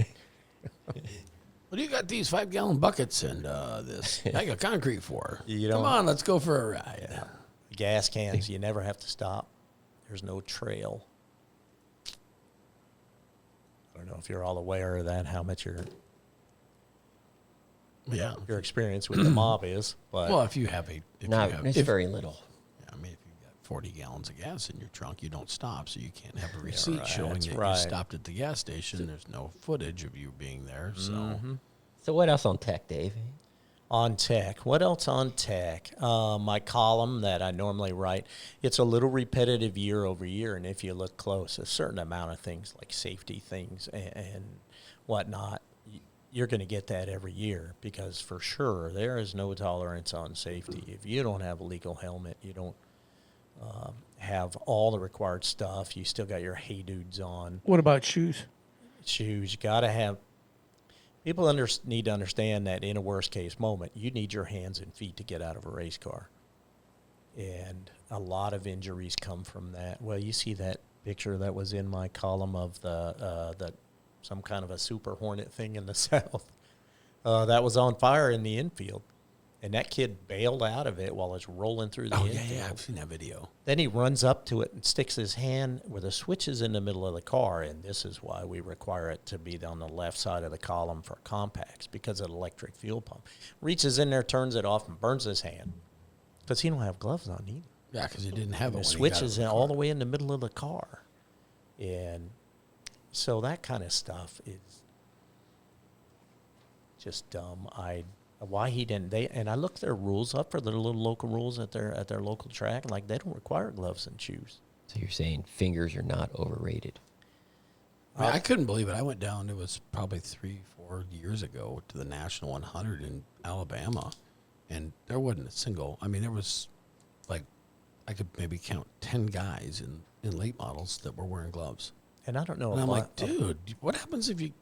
What do you got these 5-gallon buckets and this bag of concrete for? You Come don't- on, let's go for a ride. Gas cans, you never have to stop. There's no trail. I don't know if you're all aware of that, how much your experience with the mob is, but Well, if you have It's very little. I mean, if you've got 40 gallons of gas in your trunk, you don't stop, so you can't have a receipt right, showing that's that right. you stopped at the gas station. There's no footage of you being there, so So what else on tech, Dave? on tech. What else on tech? My column that I normally write, it's a little repetitive year over year, and if you look close, a certain amount of things like safety things and whatnot, you're going to get that every year, because for sure there is no tolerance on safety. If you don't have a legal helmet, you don't have all the required stuff, you still got your hey dudes on. What about shoes? Shoes, you got to have. People need to understand that in a worst case moment, you need your hands and feet to get out of a race car. And a lot of injuries come from that. Well, you see that picture that was in my column of the some kind of a Super Hornet thing in the South. That was on fire in the infield. And that kid bailed out of it while it's rolling through the infield. Yeah, I've seen that video. Then he runs up to it and sticks his hand where the switch is in the middle of the car, and this is why we require it to be on the left side of the column for compacts, because of the electric fuel pump. Reaches in there, turns it off, and burns his hand because he don't have gloves on either. Yeah, because he didn't have it. The switch is all the way in the middle of the car. And so that kind of stuff is just dumb. Why he didn't and I looked their rules up for their little local rules at their local track, and like they don't require gloves and shoes. So you're saying fingers are not overrated? I couldn't believe it. I went down, it was probably 3-4 years ago, to the National 100 in Alabama, and there wasn't a single, I mean, there was like, I could maybe count 10 guys in late models that were wearing gloves. And I don't know. And I'm like, dude, what happens if you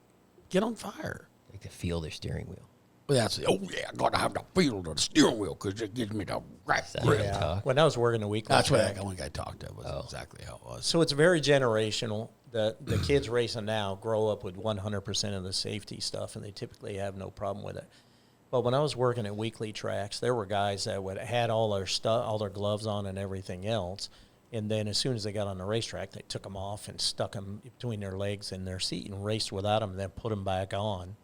get on fire? Like to feel their steering wheel. Well, that's, oh yeah, I got to have the feel of the steering wheel because it gives me the right Is that grip. how they Yeah. talk? When I was working a weekly That's what track, that one guy talked to, was exactly how it was. so it's very generational. The kids racing now grow up with 100% of the safety stuff, and they typically have no problem with it. But when I was working at weekly tracks, there were guys that had all their stuff, all their gloves on and everything else, and then as soon as they got on the racetrack, they took them off and stuck them between their legs and their seat and raced without them, and then put them back on.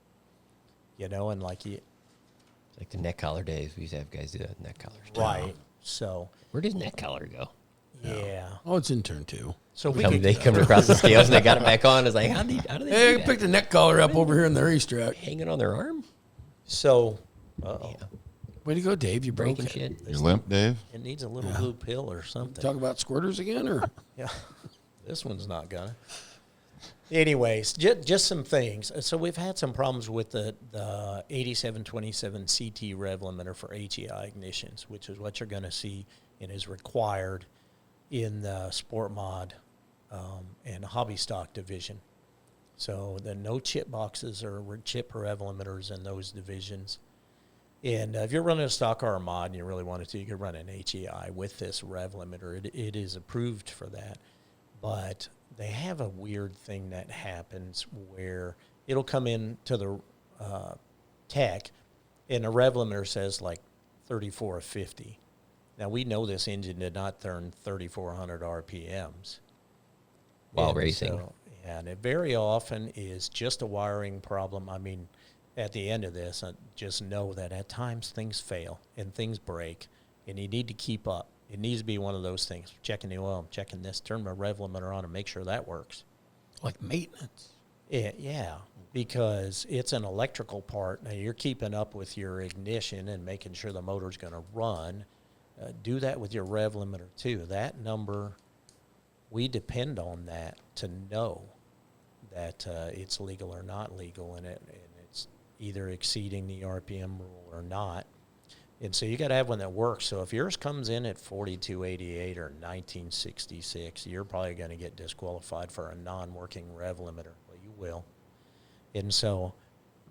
You know, and like you. Like the neck collar days, we used to have guys do that neck collars. too. Right. So, Where does neck collar go? yeah. Oh, it's in turn 2. So we They could, come across the scales and they got it back on. It's like, how do they Hey, do that? pick the neck collar up over here in the racetrack. Hanging on their arm? so Yeah. Way to go, Dave. You broke Breaking it. shit. You limp, Dave? it needs a little blue pill or something. Talk about squirters again, or Yeah. This one's not gonna. Anyways, just some things. So we've had some problems with the 8727 CT rev limiter for HEI ignitions, which is what you're going to see and is required in the sport mod and hobby stock division. So the no chip boxes or chip rev limiters in those divisions. And if you're running a stock car or mod and you really wanted to, you could run an HEI with this rev limiter. It is approved for that. But they have a weird thing that happens where it'll come in to the tech, and the rev limiter says like 34 or 50. Now, we know this engine did not turn 3,400 RPMs. While And racing. so, and it very often is just a wiring problem. I mean, at the end of this, just know that at times things fail and things break, and you need to keep up. It needs to be one of those things. Checking the oil, checking this, turn my rev limiter on and make sure that works. like maintenance. Yeah, because it's an electrical part. Now, you're keeping up with your ignition and making sure the motor's going to run. Do that with your rev limiter, too. That number, we depend on that to know that it's legal or not legal, and it's either exceeding the RPM rule or not. And so you got to have one that works. So if yours comes in at 4288 or 1966, you're probably going to get disqualified for a non-working rev limiter. Well, you will. And so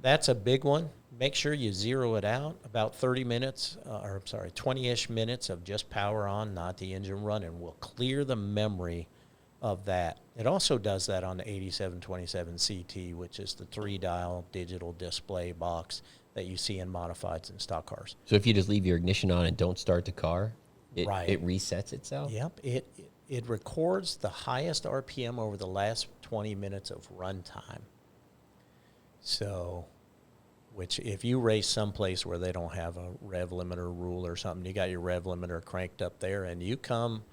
that's a big one. Make sure you zero it out. About 20-ish minutes of just power on, not the engine running, will clear the memory of that. It also does that on the 8727 CT, which is the 3-dial digital display box that you see in modifieds and stock cars. So if you just leave your ignition on and don't start the car, it Right. resets itself? Yep, it records the highest RPM over the last 20 minutes of runtime. So, which if you race someplace where they don't have a rev limiter rule or something, you got your rev limiter cranked up there, and you come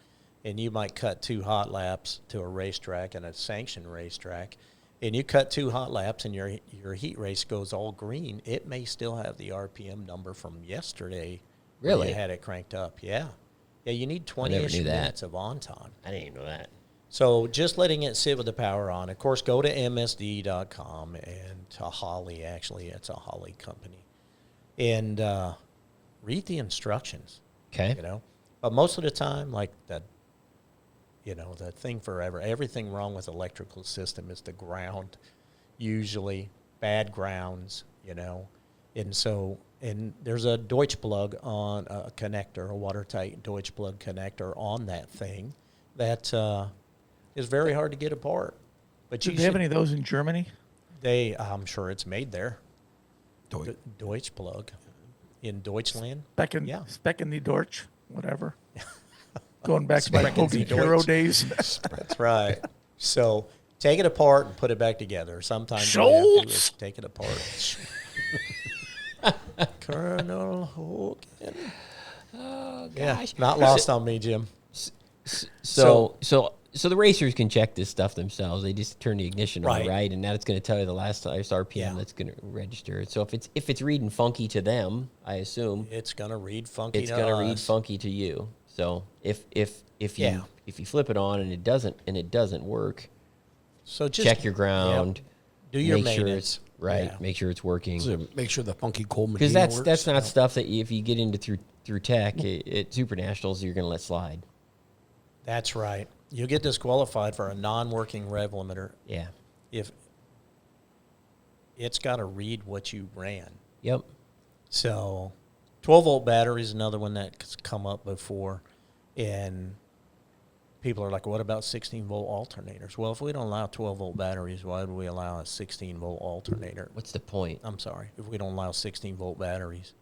and you might cut 2 hot laps to a racetrack and a sanctioned racetrack, and you cut 2 hot laps and your heat race goes all green, it may still have the RPM number from yesterday. where Really? You had it cranked up, yeah. Yeah, you need I never 20-ish knew that. minutes of on time. I didn't even know that. So just letting it sit with the power on. Of course, go to msd.com and to Holly, actually, it's a Holly company. And read the instructions, Okay. you know. But most of the time, like the thing forever, everything wrong with electrical system is the ground, usually. bad grounds, And so, and there's a Deutsch plug on a connector, a watertight Deutsch plug connector on that thing that is very hard to get apart. But Do they have any of those in Germany? I'm sure it's made there. Deutsch plug in Deutschland. Speck in the Deutsch, whatever. Going back to my Speck in Hogan the Hero Deutsch. days. That's right. So take it apart and put it back together. Sometimes all you have to do is Schultz! take it apart. Colonel Hogan. Oh gosh. Yeah, not lost on me, Jim. So the racers can check this stuff themselves. They just turn the ignition on, Right. right? And now it's going to tell you the last RPM Yeah. that's going to register it. So if it's reading funky to them, I assume It's gonna read funky. it's to going to read us. funky to you. So if Yeah. you flip it on and it doesn't work, So just check your ground. Yep. Do your make sure maintenance. it's right. Yeah. Make sure it's working. So make sure the funky cold Because Medina works. that's not stuff that if you get into through tech at Super Nationals, you're going to let slide. That's right. You'll get disqualified for a non-working rev limiter Yeah. if it's got to read what you ran. Yep. So 12-volt battery is another one that's come up before. And people are like, what about 16-volt alternators? Well, if we don't allow 12-volt batteries, why would we allow a 16-volt alternator? What's the point? I'm sorry, if we don't allow 16-volt batteries.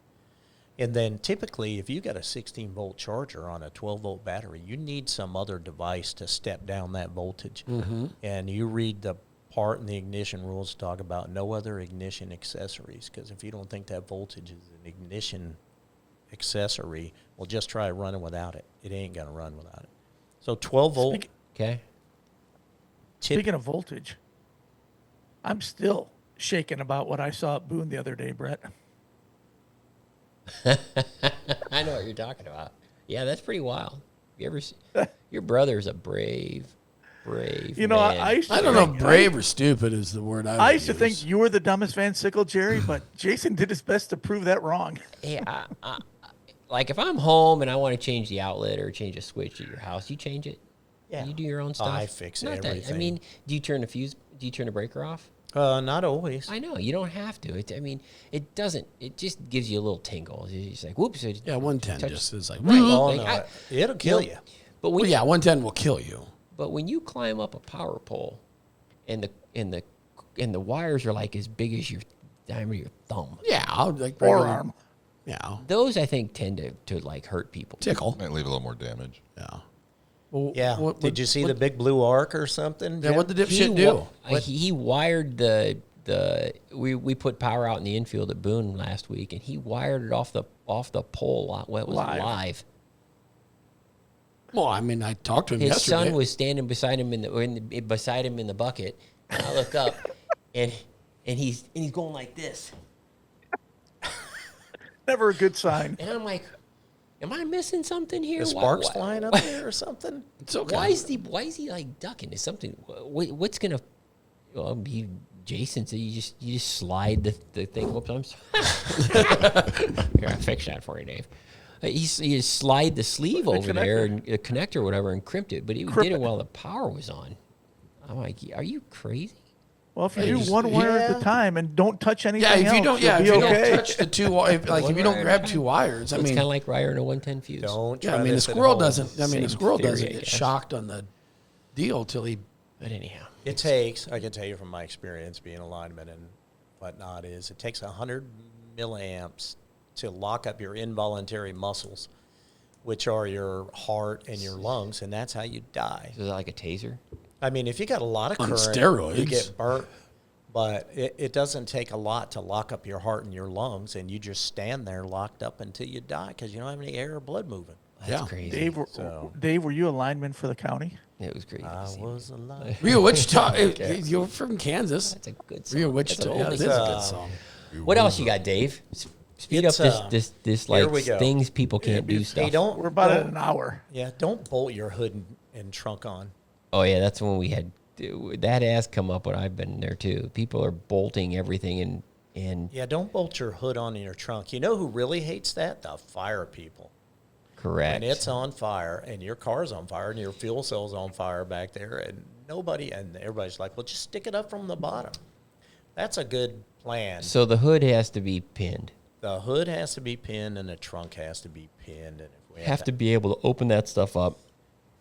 And then typically, if you got a 16-volt charger on a 12-volt battery, you need some other device to step down that voltage. Mm-hmm. And you read the part in the ignition rules talk about no other ignition accessories, because if you don't think that voltage is an ignition accessory, well, just try running without it. It ain't going to run without it. So 12-volt. Okay. Speaking of voltage, I'm still shaken about what I saw at Boone the other day, Brett. I know what you're talking about. Yeah, that's pretty wild. You ever see, your brother's a brave You know, man. I used to I don't know think- if brave or stupid is the word I would used to use. think you were the dumbest Van Sickle, Jerry, but Jason did his best to prove that wrong. Hey, like if I'm home and I want to change the outlet or change a switch at your house, you change it. Yeah. You do your own stuff. I fix Not that- I everything. mean, do you turn the fuse? Do you turn the breaker off? Not always. I know you don't have to. It doesn't. It just gives you a little tingle. It's just like whoops. Yeah, 110 touch- just is like, Right. Oh, Like, no, it'll kill you. But when well, yeah, 110 will kill you. But when you climb up a power pole, and the wires are like as big as your diameter of your thumb, Yeah, I'll like regular- Forearm. Yeah, those I think tend to like hurt people. tickle. Might leave a little more damage. Yeah. Well, Yeah. Did you see the big blue arc or something? Yeah, what the He dipshit do? He wired the we put power out in the infield at Boone last week, and he wired it off the pole when it was live. Well, I mean, I talked to him His yesterday. son was standing beside him beside him in the bucket. And I look up, and he's going like this, Never a good sign. and I'm like, "Am I missing something here? The sparks flying up there or something? It's okay. Why is he like ducking? Is something? What's gonna? Well, be Jason said you just slide the thing. Whoops, I'm sorry. Here, I fix that for you, Dave. He just slide the sleeve over there and the connector or whatever and crimped it, but he did it while the power was on. I'm like, are you crazy? Well, if you do one wire at a time and don't touch anything Yeah, if you else, don't, you'll if be you okay. don't touch the two, if you don't grab two wires, I It's mean, kind of like wiring a 110 fuse. Don't yeah, try I mean, the this at squirrel home. doesn't. I mean, Same the squirrel theory, doesn't I get guess. shocked on the deal till he. But anyhow, It takes, I can tell you from my experience being a lineman and whatnot, is it takes 100 milliamps to lock up your involuntary muscles, which are your heart and your lungs, and that's how you die. is it like a taser? I mean, if you got a lot of On current, steroids. you get burnt. But it doesn't take a lot to lock up your heart and your lungs, and you just stand there locked up until you die because you don't have any air or blood moving. That's Yeah. crazy. Dave, were you a lineman for the county? It was crazy. I to see. was alive. Rio Wichita. You're from Kansas. That's a good song. Rio That's Wichita. an Yeah, oldie it is a song. good song. What else you got, Dave? Speed up It's, this here like we go. things people can't do stuff. Hey, don't We're about at don't- an hour. Yeah, don't bolt your hood and trunk on. Oh yeah, that's when we had that has come up when I've been there too. People are bolting everything and Yeah, don't bolt your hood on in your trunk. You know who really hates that? The fire people. correct. And it's on fire, and your car's on fire, and your fuel cell's on fire back there, and everybody's like, well, just stick it up from the bottom. That's a good plan. So the hood has to be pinned. The hood has to be pinned and the trunk has to be pinned. And if we Have to be able to open that stuff up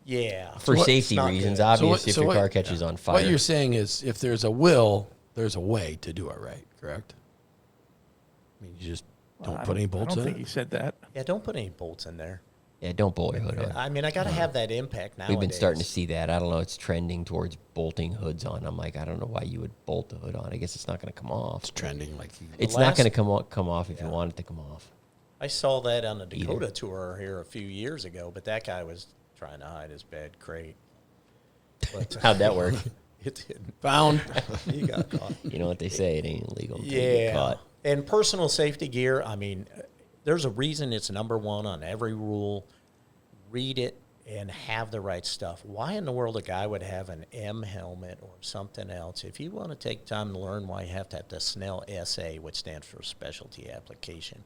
yeah. for what- safety it's not reasons. good. Obviously, if your car catches on fire. What you're saying is, if there's a will, there's a way to do it right. Correct. I mean, you just don't put any bolts I don't in think it. he said that. Yeah, don't put any bolts in there. Yeah, don't bolt your hood on. I mean, I got to have that impact nowadays. We've been starting to see that. I don't know. It's trending towards bolting hoods on. I'm like, I don't know why you would bolt the hood on. I guess it's not going to come off. It's trending like It's The not last- going to come off if you want it to come off. I saw that on the Dakota tour here a few years ago, but that guy was trying to hide his bed crate. But, How'd that work? It didn't. found. He got caught. You know what they say? It ain't illegal until you get Yeah. caught. And personal safety gear, I mean, there's a reason it's number one on every rule. Read it and have the right stuff. Why in the world a guy would have an M helmet or something else? If you want to take time to learn why you have to have the Snell SA, which stands for Specialty Application,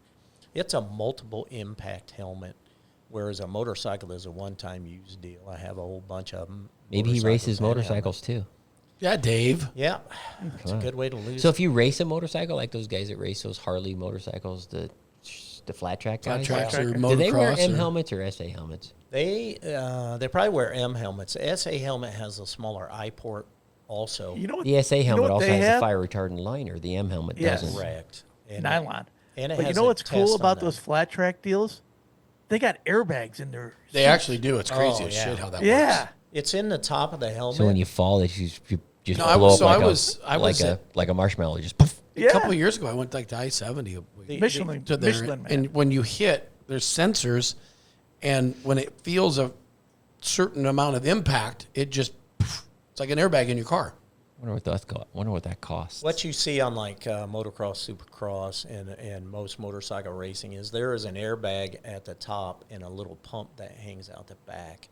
it's a multiple impact helmet, whereas a motorcycle is a one-time use deal. I have a whole bunch of them. Maybe he races motorcycles too. Yeah, Dave. Yeah, it's a good way to lose. So if you race a motorcycle, like those guys that race those Harley motorcycles, the flat track Flat guys, tracks or do they wear motocross M or- helmets or SA helmets? They probably wear M helmets. The SA helmet has a smaller eye port also. You know what? The SA you know helmet what also they has have? a fire retardant liner. The M helmet Yes. doesn't. Correct. And Nylon. And it But you has know a what's test cool on about them. those flat track deals? They got airbags in there. They actually do. It's crazy Oh, as yeah. shit how that Yeah. works. It's in the top of the helmet. So when you fall, you just No, I blow was- up so I like was like a marshmallow. Just poof. A Yeah. couple of years ago, I went like to I-70. Michelin, to there, Michelin man. and when you hit, there's sensors, and when it feels a certain amount of impact, it just it's like an airbag in your car. Wonder what that costs. What you see on like motocross, supercross, and most motorcycle racing is there is an airbag at the top and a little pump that hangs out the back.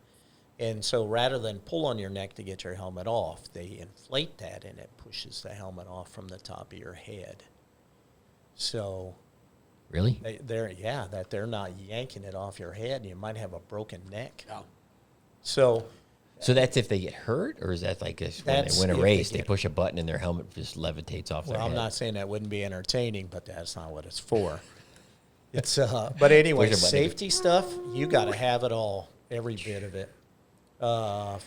And so rather than pull on your neck to get your helmet off, they inflate that and it pushes the helmet off from the top of your head. So Really? they're not yanking it off your head. You might have a broken neck. Yeah. So So that's if they get hurt, or is that like when That's they win if a they race, they get push a button and their helmet just levitates off their well, I'm head? not saying that wouldn't be entertaining, but that's not what it's for. It's but anyway, Push a button. safety stuff, you got to have it all, every bit of it.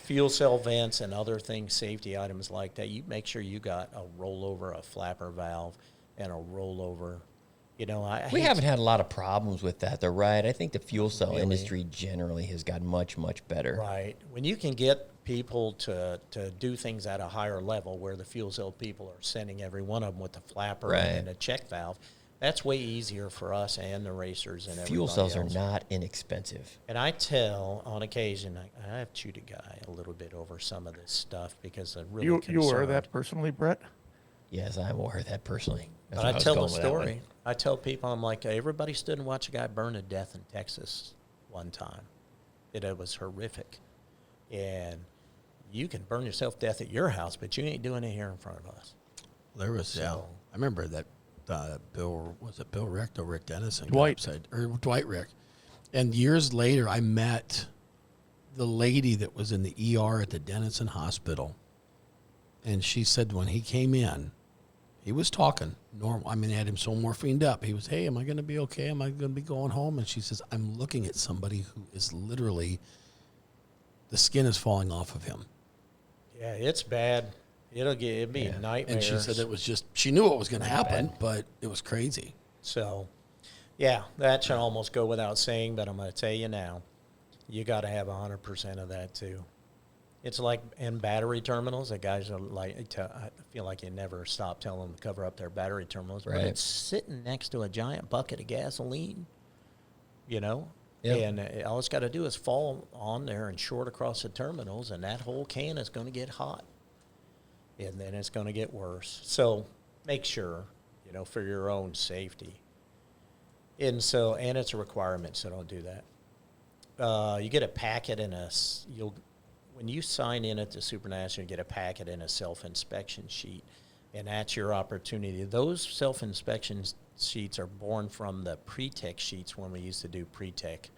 Fuel cell vents and other things, safety items like that. You make sure you got a rollover, a flapper valve, and a rollover. You know, We hate haven't had a lot of problems with that, though, right? I think the fuel cell Really? industry generally has gotten much, much better. Right. When you can get people to do things at a higher level where the fuel cell people are sending every one of them with the flapper Right. and a check valve, that's way easier for us and the racers and Fuel everybody cells else. are not inexpensive. And I tell, on occasion, I have chewed a guy a little bit over some of this stuff because I'm really You concerned. aware of that personally, Brett? Yes, I'm aware of that personally. That's But where I was tell the going with that one. story. I tell people, I'm like, everybody stood and watched a guy burn to death in Texas one time. It was horrific. And you can burn yourself to death at your house, but you ain't doing it here in front of us. There was, So- I remember that Bill Rick or Rick Dennison? Dwight. Or Dwight Rick. And years later, I met the lady that was in the ER at the Dennison Hospital. And she said when he came in, he was talking normal. I mean, they had him so morphined up. He was, hey, am I going to be okay? Am I going to be going home? And she says, I'm looking at somebody who is literally, the skin is falling off of him. Yeah, it's bad. It'd be a nightmare. And she said it was just, she knew what was going to happen, but it was crazy. So, yeah, that should almost go without saying, but I'm going to tell you now, you got to have 100% of that too. It's like in battery terminals, the guys are like, I feel like you never stop telling them to cover up their battery terminals, Right. but it's sitting next to a giant bucket of gasoline, you know? Yep. And all it's got to do is fall on there and short across the terminals, and that whole can is going to get hot. And then it's going to get worse. So make sure, you know, for your own safety. And it's a requirement, so don't do that. You get a packet when you sign in at the Supernational, you get a packet and a self-inspection sheet, and that's your opportunity. Those self-inspection sheets are born from the pre-tech sheets when we used to do pre-tech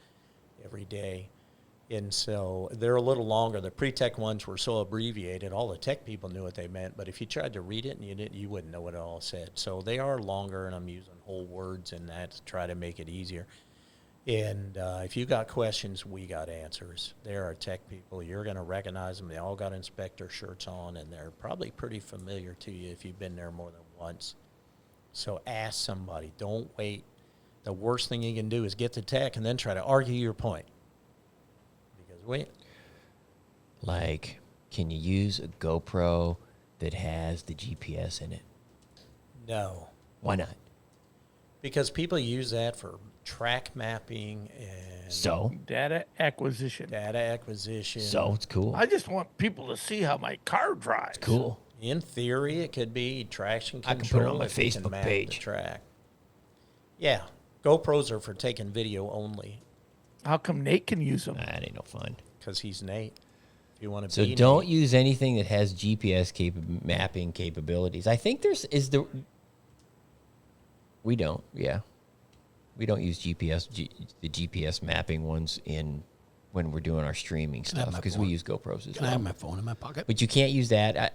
every day. And so they're a little longer. The pre-tech ones were so abbreviated, all the tech people knew what they meant, but if you tried to read it and you didn't, you wouldn't know what it all said. So they are longer, and I'm using whole words in that to try to make it easier. And if you got questions, we got answers. There are tech people. You're going to recognize them. They all got inspector shirts on, and they're probably pretty familiar to you if you've been there more than once. So ask somebody. Don't wait. The worst thing you can do is get the tech and then try to argue your point. Because wait. Like, can you use a GoPro that has the GPS in it? No. Why not? Because people use that for track mapping and So Data acquisition. data acquisition. it's cool. I just want people to see how my car drives. Cool. In theory, it could be traction I control. can put it on my if you can Facebook map page. The track. Yeah, GoPros are for taking video only How come Nate can use them? That ain't no fun. because he's Nate. If you want to So be don't Nate, use anything that has GPS mapping capabilities. I think we don't. Yeah, we don't use the GPS mapping ones when we're doing our streaming I have stuff my because we phone? use GoPros as Can I have well. my phone in my pocket? But you can't use that.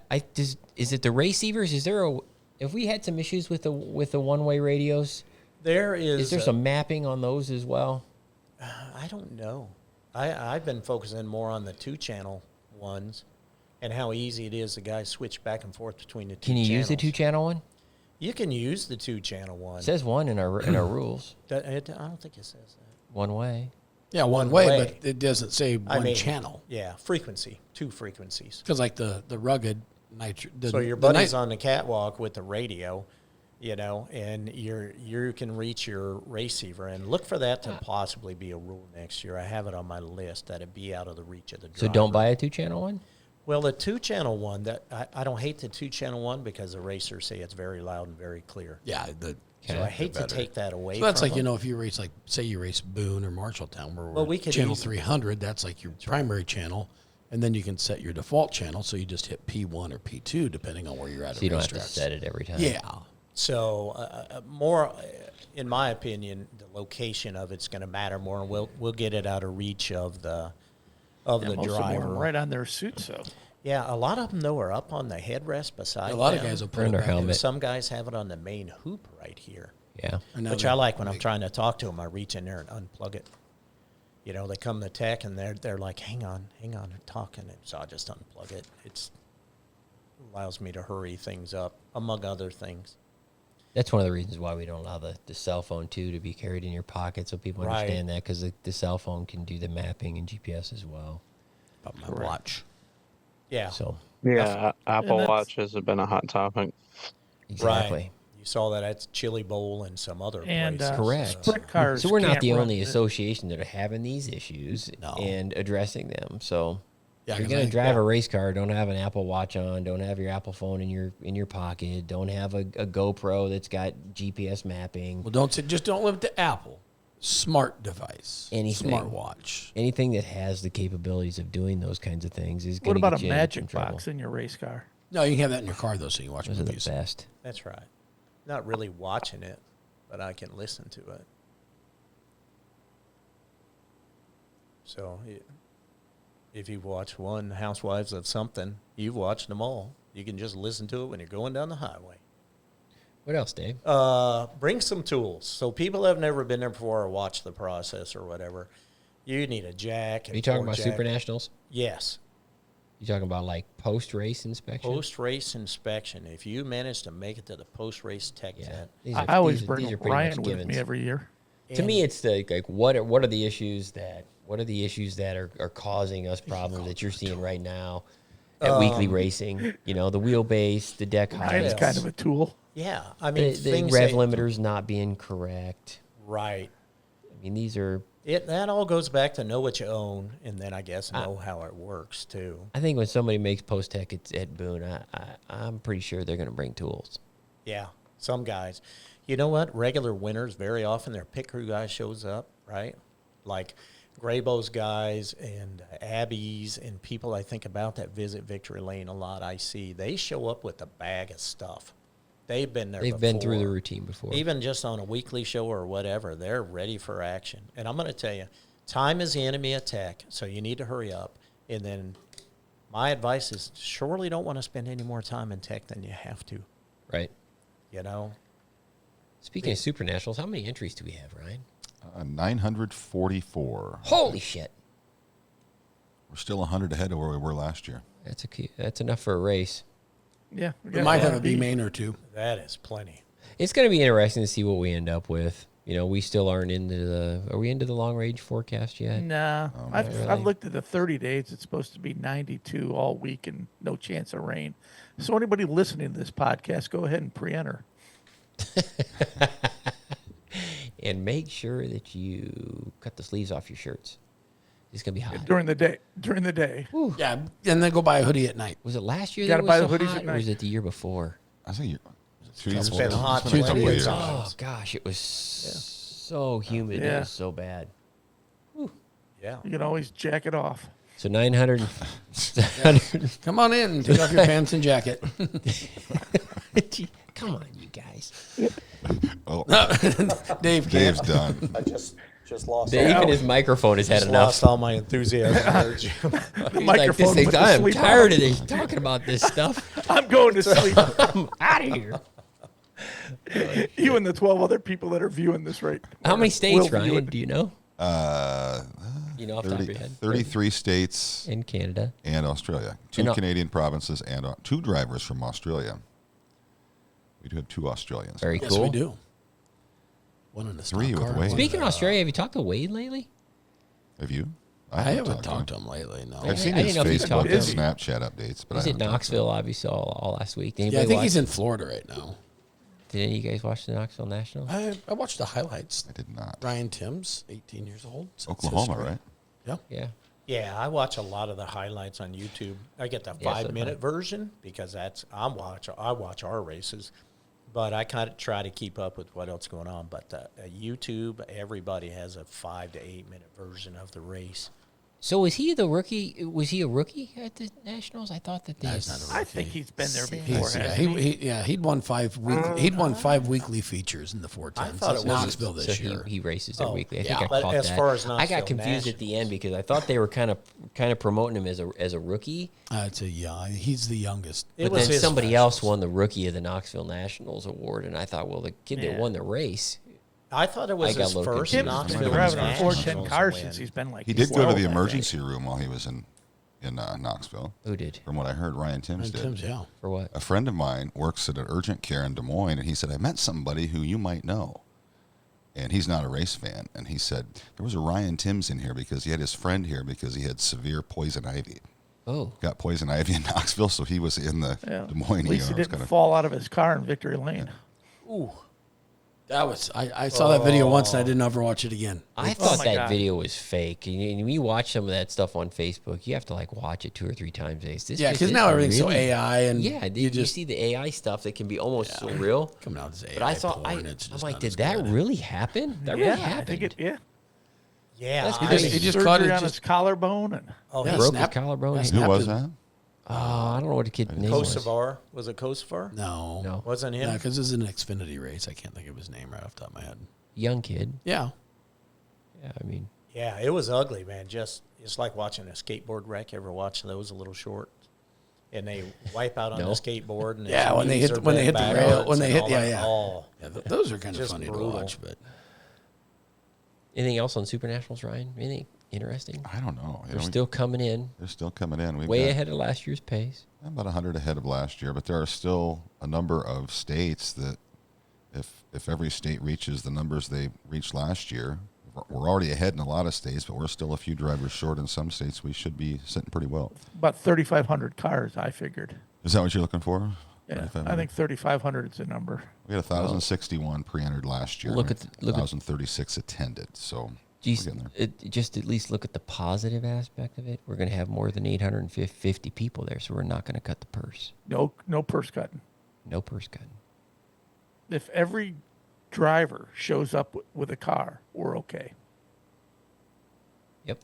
Is it the receivers? Have we had some issues with the one-way radios? there Is there some mapping on those as well? I don't know. I've been focusing more on the 2-channel ones and how easy it is. The guys switch back and forth between the two Can you use the channels. 2-channel one? You can use the 2-channel one. It says one in our rules. I don't think it says that. One way. Yeah, one way, but it doesn't say one channel. Yeah, frequency, 2 frequencies. Because like the rugged nitro. So your buddy's on the catwalk with the radio, and you can reach your receiver, and look for that to possibly be a rule next year. I have it on my list that it be out of the reach of the driver. So don't buy a 2-channel one? Well, the 2-channel one, I don't hate the 2-channel one because the racers say it's very loud and very clear. Yeah, So I hate to take that away. So that's from like, them. if you race, like, say you race Boone or Marshalltown, where Well, we're we could channel easily- 300, that's like your primary channel. And then you can set your default channel, so you just hit P1 or P2, depending on where you're at. So you don't have to set it every time. Yeah. So more, in my opinion, the location of it's going to matter more, and we'll get it out of reach of the Most of them driver. are right on their suit, so. Yeah, a lot of them though are up on the headrest beside A lot of them. guys will Or put in it their back in. helmet. Some guys have it on the main hoop right here, Yeah. And now which they- I like when I'm trying to talk to them. I reach in there and unplug it. They come to tech and they're like, hang on, they're talking. And so I just unplug it. It allows me to hurry things up, among other things. That's one of the reasons why we don't allow the cell phone, too, to be carried in your pocket, so people Right. understand that, because the cell phone can do the mapping and GPS as well. About my watch. Yeah, So, Yeah, Apple that's- Watches have been a hot topic. exactly. right. You saw that at Chili Bowl and some other And, places. Correct. Sprint cars So we're not can't the run only it. association that are having these issues No. and addressing them. So Yeah, if you're 'cause going I- to drive a race car, don't have an Apple Watch on, don't have your Apple phone in your pocket, don't have a GoPro that's got GPS mapping. Well, just don't limit to Apple. Smart device. Anything. Smartwatch. Anything that has the capabilities of doing those kinds of things is What going to about get a you in magic some trouble. box in your race car? No, you can have that in your car, though, so you can watch Those are the movies. best. That's right. Not really watching it, but I can listen to it. So if you've watched one Housewives of something, you've watched them all. You can just listen to it when you're going down the highway. What else, Dave? Bring some tools. So people have never been there before or watched the process or whatever. You need a jack. Are you talking about Super Nationals? Yes. You talking about like post-race inspection? Post-race inspection. If you manage to make it to the post-race tech Yeah. tent, These I always these bring these are pretty Ryan much with givens. me every year. To me, it's like what are the issues that are causing us problems that you're seeing right now at weekly racing? The wheelbase, the deck Ryan's heights, kind of a tool. yeah. I mean, the things rev that- limiters not being correct. Right. I mean, these are. That all goes back to know what you own, and then I guess know how it works too. I think when somebody makes post tech at Boone, I'm pretty sure they're going to bring tools. Yeah, some guys. You know what? Regular winners, very often their pit crew guy shows up, right? Like Graybo's guys and Abby's and people I think about that visit Victory Lane a lot. I see they show up with a bag of stuff. They've been there. They've been through the before. routine before. Even just on a weekly show or whatever, they're ready for action. And I'm going to tell you, Time is the enemy of tech, so you need to hurry up. And then my advice is surely don't want to spend any more time in tech than you have to, Right. you know? Speaking of supernationals, how many entries do we have, Ryan? 944. Holy shit. We're still 100 ahead of where we were last year. That's enough for a race. Yeah. We might have a B main or two. That is plenty. It's going to be interesting to see what we end up with. You know, we still aren't into the. Are we into the long range forecast yet? Nah. I've really? looked at the 30 days. It's supposed to be 92 all week and no chance of rain. So anybody listening to this podcast, go ahead and pre-enter. And make sure that you cut the sleeves off your shirts. It's going to be hot. During the day. During the day. Yeah, and then go buy a hoodie at night. Was it last year Gotta that buy was the so hoodies hot, at or was night. it the year before? I think you're 2 years It's been hot It's been a couple plenty of years. times. Oh, gosh, it was so humid. It Yeah. was so bad. Yeah. You can always jack it off. So 900. Come on in, take off your pants and jacket. Come on, you guys. Oh, Dave can't. Dave's done. I just lost Even his microphone has had just enough. lost all my enthusiasm. there, Jim. The He's like, microphone this put thing, the I am sleep tired on. of this, talking about this stuff. I'm going to sleep. I'm out of here. You and the 12 other people that are viewing this right. How many states, will view Ryan? it. Do you know? You know off the top of 30, your head? 33 states In Canada. and Australia. 2 And, Canadian provinces and 2 drivers from Australia. We do have 2 Australians. Very Yes, cool. we do. One in the stock 3 with car, Wade. one Speaking in of Australia, have you talked to Wade lately? Have you? I haven't talked to him lately, no. I've seen I his didn't know if he's Facebook and busy. Snapchat updates, but He's I at haven't talked to him. Knoxville, obviously, all last week. Did Yeah, I anybody think he's watch- in Florida right now. Did any of you guys watch the Knoxville National? I watched the highlights. I did not. Ryan Timms, 18 years old. It's Oklahoma, history. right? Yeah. Yeah. Yeah, I watch a lot of the highlights on YouTube. I get the Yeah, so do 5-minute I. version because I watch our races, but I kind of try to keep up with what else going on. But YouTube, everybody has a 5 to 8 minute version of the race. So was he the rookie? Was he a rookie at the Nationals? I thought that No, he's not a rookie. I think he's been there before. He's, yeah, hasn't he? he'd won 5 he'd won 5 weekly features in the 410s. I thought it was- Knoxville this so year. he races there Oh, weekly. I yeah. think I But caught as that. far as I got Knoxville confused at the Nationals. end because I thought they were kind of promoting him as a rookie, I'd say he's the youngest. It but was then his somebody else Nationals. won the Rookie of the Knoxville Nationals award, and I thought, well, the kid that Yeah. won the race. I thought it was I got his a little first confused. Tim's Knoxville been Knoxville driving a Nationals 410 car win. since he's been like He did go to 12, the I think. emergency room while he was in Knoxville. Who did? From what I heard, Ryan Timms And did. Timms, yeah. For what? A friend of mine works at an urgent care in Des Moines, and he said, I met somebody who you might know. And he's not a race fan. And he said, there was a Ryan Timms in here because he had his friend here because he had severe poison ivy. Oh, Got poison ivy in Knoxville, so he was in the Yeah. Des Moines. At least he it was didn't kinda- fall out of his car in Victory Lane. Ooh. That was I saw that video once and I didn't ever watch it again. I thought my that God. video was fake. And when you watch some of that stuff on Facebook, you have to like watch it 2 or 3 times. This Yeah, just because now isn't everything's really- so AI and Yeah, you you just see the AI stuff that can be almost surreal. coming out as AI But I thought, porn. It's I'm just like, not did as that good. really happen? That Yeah, really I happened. think it. Yeah. Yeah, That's I- crazy. He just Surgery caught it. on Just, his collarbone and oh, Yeah, he- broke snap- his collarbone. yeah, He- snap- Who was happened. that? I don't know what the kid name was. Kosovar. Was it Kosovar? no, No. Wasn't him? because this is an Xfinity race. I can't think of his name right off the top of my head. Young kid. Yeah, Yeah, I mean, Yeah, it was ugly, man. Just it's like watching a skateboard wreck. Ever watch those? A little short, and they wipe out on No. the skateboard. And Yeah, his when they knees hit- are when they bent hit the rail- backwards when they and hit- all yeah, that. yeah. Oh, yeah, those are kind of Just funny brutal. to watch. But anything else on Super Nationals, Ryan? Anything interesting? I don't know. They're still coming in They're still coming in. We've way got ahead of last year's pace. about 100 ahead of last year, but there are still a number of states that if every state reaches the numbers they reached last year, we're already ahead in a lot of states, but we're still a few drivers short in some states. We should be sitting pretty well. about 3,500 cars, I figured. Is that what you're looking for? Yeah, 3,500? I think 3,500 is the number. We had 1,061 pre-entered last year. Look at the- look at- 1,036 attended. So Geez, we're getting there. just at least look at the positive aspect of it. We're going to have more than 850 people there, so we're not going to cut the purse. No purse cutting. No purse cutting. If every driver shows up with a car, we're okay. Yep.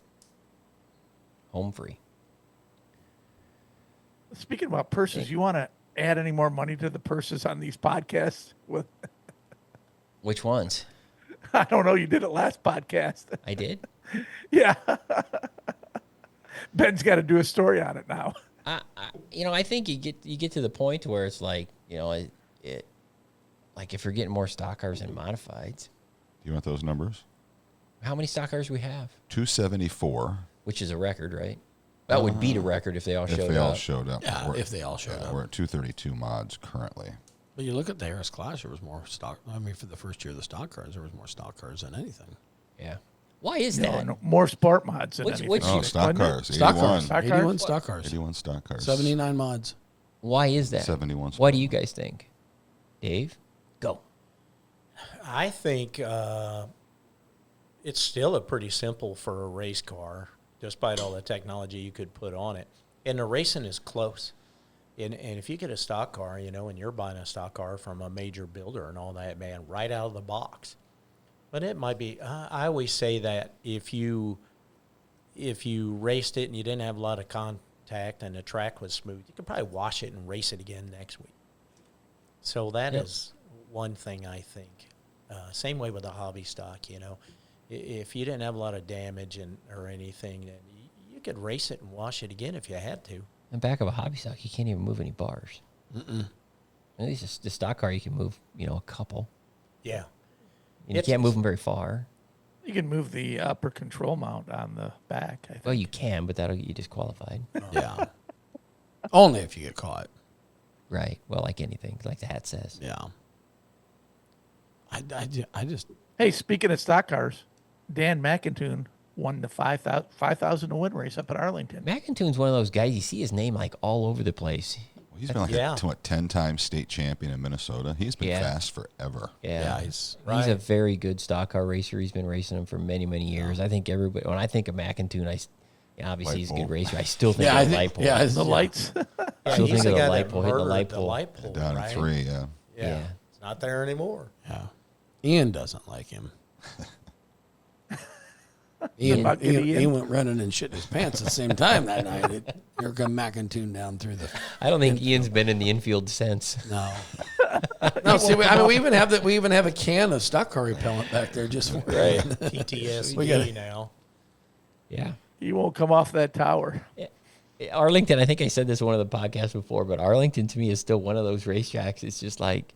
Home free. Speaking about purses, you want to add any more money to the purses on these podcasts? With Which ones? I don't know. You did it last podcast. I did? Yeah. Ben's got to do a story on it now. I think you get to the point where it's like, like if you're getting more stock cars and modifieds, Do you want those numbers? how many stock cars we have? 274. Which is a record, right? That would beat a record if they all If showed they all up. showed up. Yeah, We're- if they all showed up. We're at 232 mods currently. But you look at the Harris Clash, there was more stock. I mean, for the first year of the stock cars, there was more stock cars than anything. Yeah. Why is No, that? no, more sport mods than Which- anything. which- Oh, stock Wasn't it? cars. Stock 81. cars. Stock 81 cars? stock cars. 81 stock cars. 79 mods. Why is that? 71. What do you guys think? Dave? Go. I think it's still a pretty simple for a race car, despite all the technology you could put on it. And the racing is close. And if you get a stock car, and you're buying a stock car from a major builder and all that, man, right out of the box. But it might be, I always say that if you raced it and you didn't have a lot of contact and the track was smooth, you could probably wash it and race it again next week. So that is one thing I think. Same way with the hobby stock, if you didn't have a lot of damage or anything, then you could race it and wash it again if you had to. In the back of a hobby stock, you can't even move any bars. At least the stock car, you can move, a couple. Yeah. And you can't move them very far. You can move the upper control mount on the back, I think. Well, you can, but that'll get you disqualified. Yeah. Only if you get caught. Right. Well, like anything, like the hat says. Yeah. I just, Hey, speaking of stock cars, Dan McIntoon won the 5,000 to win race up at Arlington. McIntoon's one of those guys, you see his name like all over the place. Well, he's been like Yeah. a 10-time state champion in Minnesota. He's been Yeah. fast forever. Yeah. he's He's a very good stock car racer. He's been racing them for many, many years. I think everybody, when I think of McIntoon, obviously Light he's a pole. good racer. I still think yeah, of the light pole. yeah, The lights. Yeah, Still he's think the of the guy light that pole, hit the murdered light the pole. light pole, Down right? at 3, yeah. Yeah. It's not there anymore. yeah. Ian doesn't like him. Ian. Ian went running and shit his pants at the same time that night. Here come McIntoon down through the. I don't think Ian's been in the infield since. No. No, see, we even have a can of stock car repellent back there just for Right. PTSD We gotta- now. Yeah. He won't come off that tower. Arlington, I think I said this in one of the podcasts before, but Arlington to me is still one of those racetracks. It's just like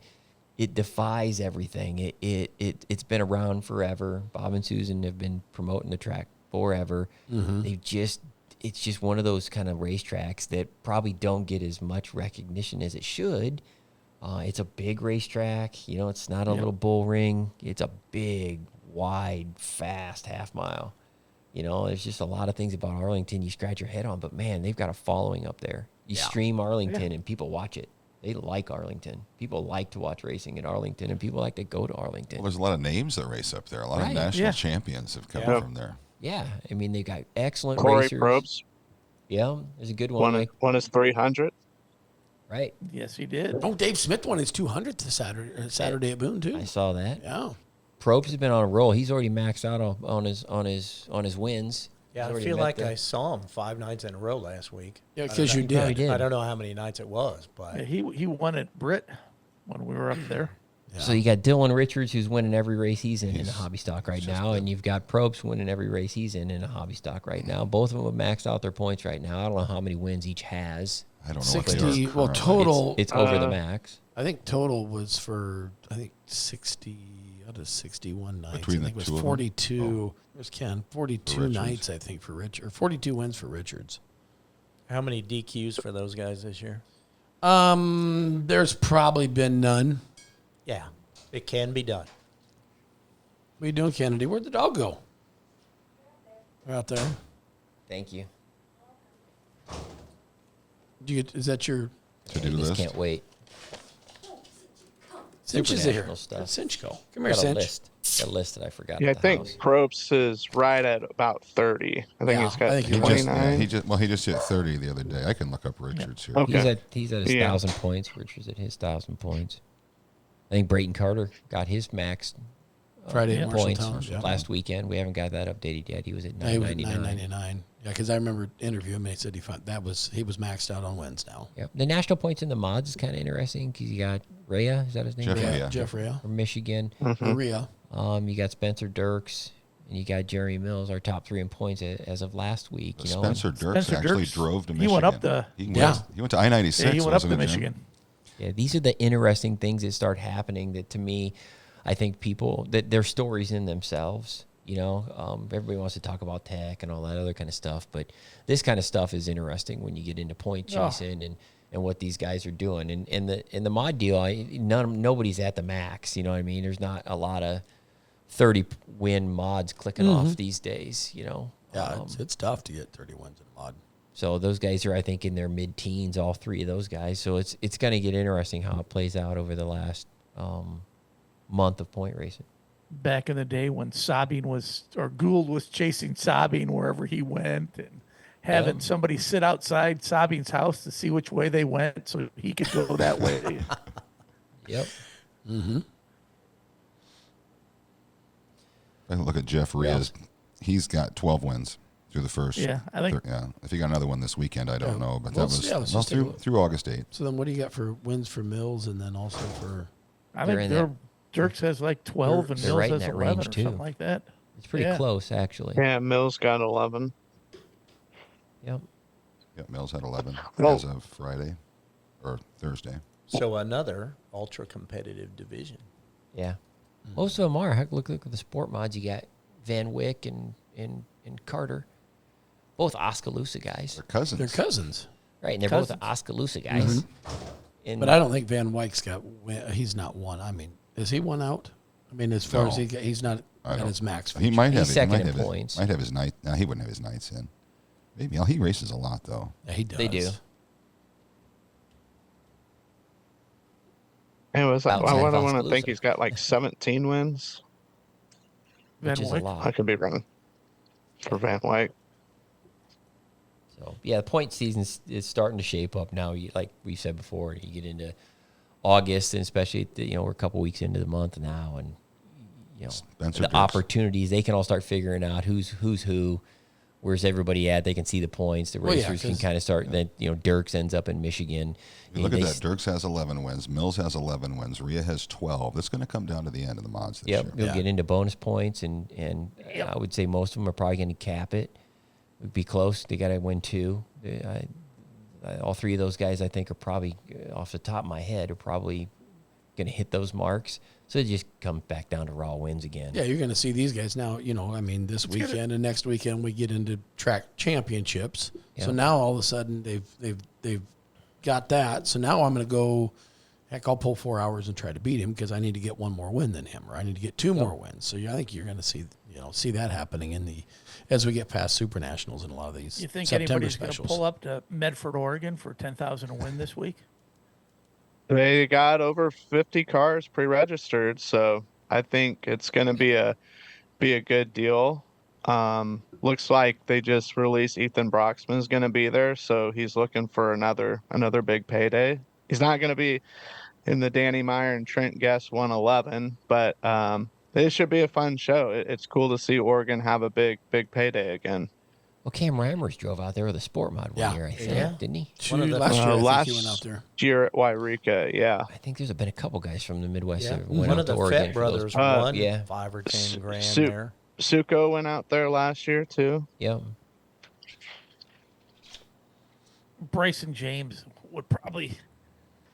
it defies everything. It's been around forever. Bob and Susan have been promoting the track forever. It's just one of those kind of racetracks that probably don't get as much recognition as it should. It's a big racetrack. It's not a little bull ring. It's a big, wide, fast half mile. There's just a lot of things about Arlington you scratch your head on, but man, they've got a following up there. You stream Arlington and people watch it. They like Arlington. People like to watch racing at Arlington, and people like to go to Arlington. Well, there's a lot of names that race up there. A lot Right. of national Yeah. champions have come Yeah. from there. Yeah, I mean they got excellent Corey racers. Probst Yeah, there's a good one. won his 300. Right, Yes, he did. Oh, Dave Smith won his 200th this Saturday at Boone too. I saw that. Yeah. Probst has been on a roll. He's already maxed out on his wins. Yeah, He's I already feel met like the- I saw him 5 nights in a row last week. Yeah, I don't because you know- He probably did. did. I don't know how many nights it was, but Yeah, he won at Britt when we were up there. So you got Dylan Richards, who's winning every race he's in the He's hobby stock right just now, and you've got Probst winning every race he's in a hobby stock right now. Both of them have maxed out their points right now. I don't know how many wins each has. I don't know what they 60. are Well, currently. total. It's over the max. I think total was for 60. Out of 61 nights. Between I think the it two was of them? 42. There's Ken. 42 Richards. nights, I think, for Richard. Or 42 wins for Richards. how many DQs for those guys this year? There's probably been none. Yeah, it can be done. What are you doing, Kennedy? Where'd the dog go? They're out there. Thank you. Is that your To do I just this. can't wait. Cinch is here? Supernatural stuff. Where'd Cinch go? Come here, Got a Cinch. list. Got a list that I forgot. Yeah, I at the think house. Probst is right at about 30. I think Yeah, he's got I think He just, 29. he just hit 30 the other day. I can look up Richards here. Okay. He's at his Yeah. 1,000 points. Richards at his 1,000 points. I think Brayton Carter got his max Friday at points Marshalltown. Yeah. last weekend. We haven't got that updated yet. He was at Yeah, he was at 999. 999. Yeah, because I remember interviewing him. And he said he was maxed out on wins now. Yep. The national points in the mods is kind of interesting because you got Rhea, is that his name? Jeff Rhea? Rhea. Jeff Rea. From Michigan. Maria. You got Spencer Dirks And you got Jerry Mills, our top 3 in points as of last week. You know, Spencer Dirks Spencer actually Dirks, drove to he Michigan. went up the- he Yeah. went to I-96. Yeah, he went up to wasn't it, Jim? Michigan. Yeah, these are the interesting things that start happening that, to me, I think people, that they're stories in themselves. You know, everybody wants to talk about tech and all that other kind of stuff, but this kind of stuff is interesting when you get into point chasing and what these guys are doing. And in the mod deal, nobody's at the max. You know what I mean? There's not a lot of 30 win mods clicking off these days. You know, Yeah, it's tough to get 30 wins in a mod. so those guys are, I think, in their mid-teens, all 3 of those guys. So it's going to get interesting how it plays out over the last month of point racing. Back in the day when Gould was chasing Sabine wherever he went, and having somebody sit outside Sabine's house to see which way they went so he could go that way. Yep. I look at Jeff Riaz. He's got 12 wins through the first. Yeah, I think- If he got another one this weekend, I don't know, but Well, that was, yeah, let's just take a look. through August 8th. So then what do you got for wins for Mills and then also for... I They're think in Dirks has like 12 and They're Mills right in has that 11 range, or too. something like that. It's pretty Yeah. close, actually. Yeah, Mills got 11. Yep. Yeah, Mills had 11 Well- as of Friday or Thursday. So another ultra competitive division. Yeah. Most of them are. Heck, look at the sport mods. You got Van Wyck and Carter, both Oskaloosa guys, They're cousins. They're cousins. right? And they're Cousins. both Oskaloosa guys. And But I don't think Van Wyck's he's not one. I mean, is he one out? I mean, as far No. as he's not I at don't- his max. He might have He's it. second He might in have his- points. Might have his night. No, he wouldn't have his nights in. Maybe he races a lot though. Yeah, he does. They do. Anyways, Outside I of want to Oskaloosa. think he's got like 17 wins. Van which is a Wyck. lot. I could be wrong for Van Wyck. So yeah, the point season is starting to shape up now. Like we said before, you get into August, and especially we're a couple weeks into the month now, and Spencer the Dirks. opportunities, they can all start figuring out who's who, where's everybody at. They can see the points. The Well, yeah, racers can 'cause- kind of start. Then Dirks ends up in Michigan. If you look at They- that. Dirks has 11 wins. Mills has 11 wins. Rhea has 12. That's going to come down to the end of the mods this Yep, year. you'll Yeah. get into bonus points, and I would say most of them are probably going to cap it. Would be close. They got to win 2. All 3 of those guys, I think, are probably off the top of my head, are probably going to hit those marks. So it just comes back down to raw wins again. Yeah, you're going to see these guys now. I mean, this weekend and next weekend we get into track championships. Yeah. So now all of a sudden they've got that. So now I'm going to go. Heck, I'll pull 4 hours and try to beat him because I need to get 1 more win than him, or I need to get 2 more wins. So I think you're going to see that happening as we get past Super Nationals and a lot of these You think September anybody's going to specials. pull up to Medford, Oregon for 10,000 to win this week? They got over 50 cars pre-registered, so I think it's going to be a good deal. Looks like they just released Ethan Broxman's going to be there, so he's looking for another big payday. He's not going to be in the Danny Meyer and Trent Guest 111, but it should be a fun show. It's cool to see Oregon have a big payday again. Well, Cam Rammers drove out there with a sport mod one year, I think, Yeah. didn't he? One of the- Last year, I think last he went out there. year at Wairika, yeah. I think there's been a couple guys from the Midwest Yeah. that went One out of to the Oregon Fett for those- brothers won yeah. 5 or 10 grand Su- there. Suko went out there last year too. Yep. Bryson James would probably.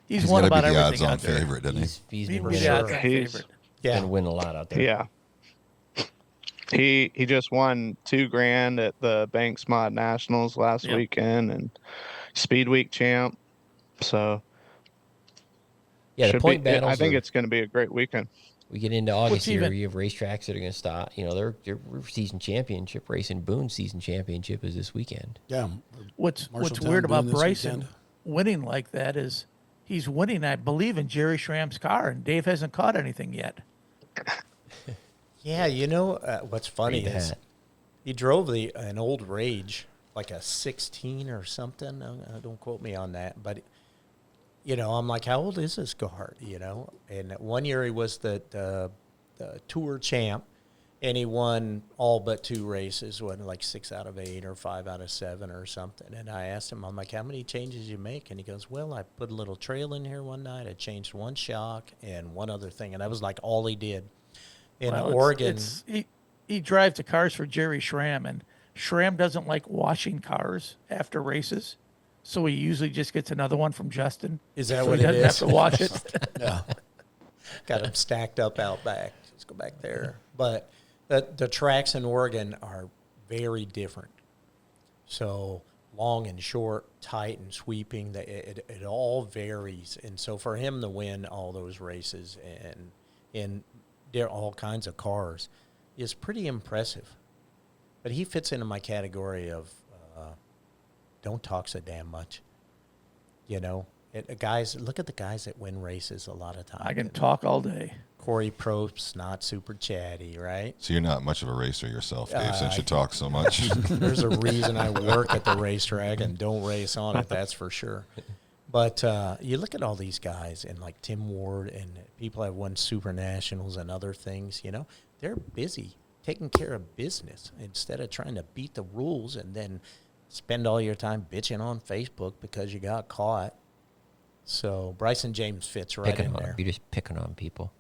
He's He's won got to about be the everything odds-on out there. favorite, doesn't he? He's He'd been be winning, the odds-on He's- favorite. Yeah. been winning a lot out there. Yeah. He just won $2,000 at the Banks Mod Nationals last Yep. weekend and Speed Week champ. So Yeah, the should point be, battles. I think are- it's going to be a great weekend. we get into August What's here. even- You have racetracks that are going to stop. They're season championship racing. Boone's season championship is this weekend. Yeah. What's Marshalltown weird about doing this Bryson weekend. winning like that is he's winning, I believe, in Jerry Schramm's car, and Dave hasn't caught anything yet. Yeah, what's funny Read is that. he drove an old Rage, like a 16 or something. Don't quote me on that, but I'm like, how old is this car? And one year he was the tour champ, and he won all but 2 races, wasn't like 6 out of 8 or 5 out of 7 or something. And I asked him, I'm like, how many changes you make? And he goes, well, I put a little trail in here one night. I changed 1 shock and 1 other thing, and that was like all he did. In Well, Oregon, he drives the cars for Jerry Schramm, and Schramm doesn't like washing cars after races, so he usually just gets another one from Justin. Is that so what he it doesn't is? have to wash it. Yeah. Got them stacked up out back. Just go back there. But the tracks in Oregon are very different. So long and short, tight and sweeping, it all varies. And so for him to win all those races and in all kinds of cars is pretty impressive. But he fits into my category of don't talk so damn much. You know, guys, look at the guys that win races a lot of times. I can talk all day. Corey Probst's not super chatty, right? So you're not much of a racer yourself, Dave, since you talk so much. There's a reason I work at the racetrack and don't race on it, that's for sure. But you look at all these guys, and like Tim Ward and people have won Super Nationals and other things, you know, they're busy taking care of business instead of trying to beat the rules and then spend all your time bitching on Facebook because you got caught. So Bryson James fits right in there. You're just picking on people.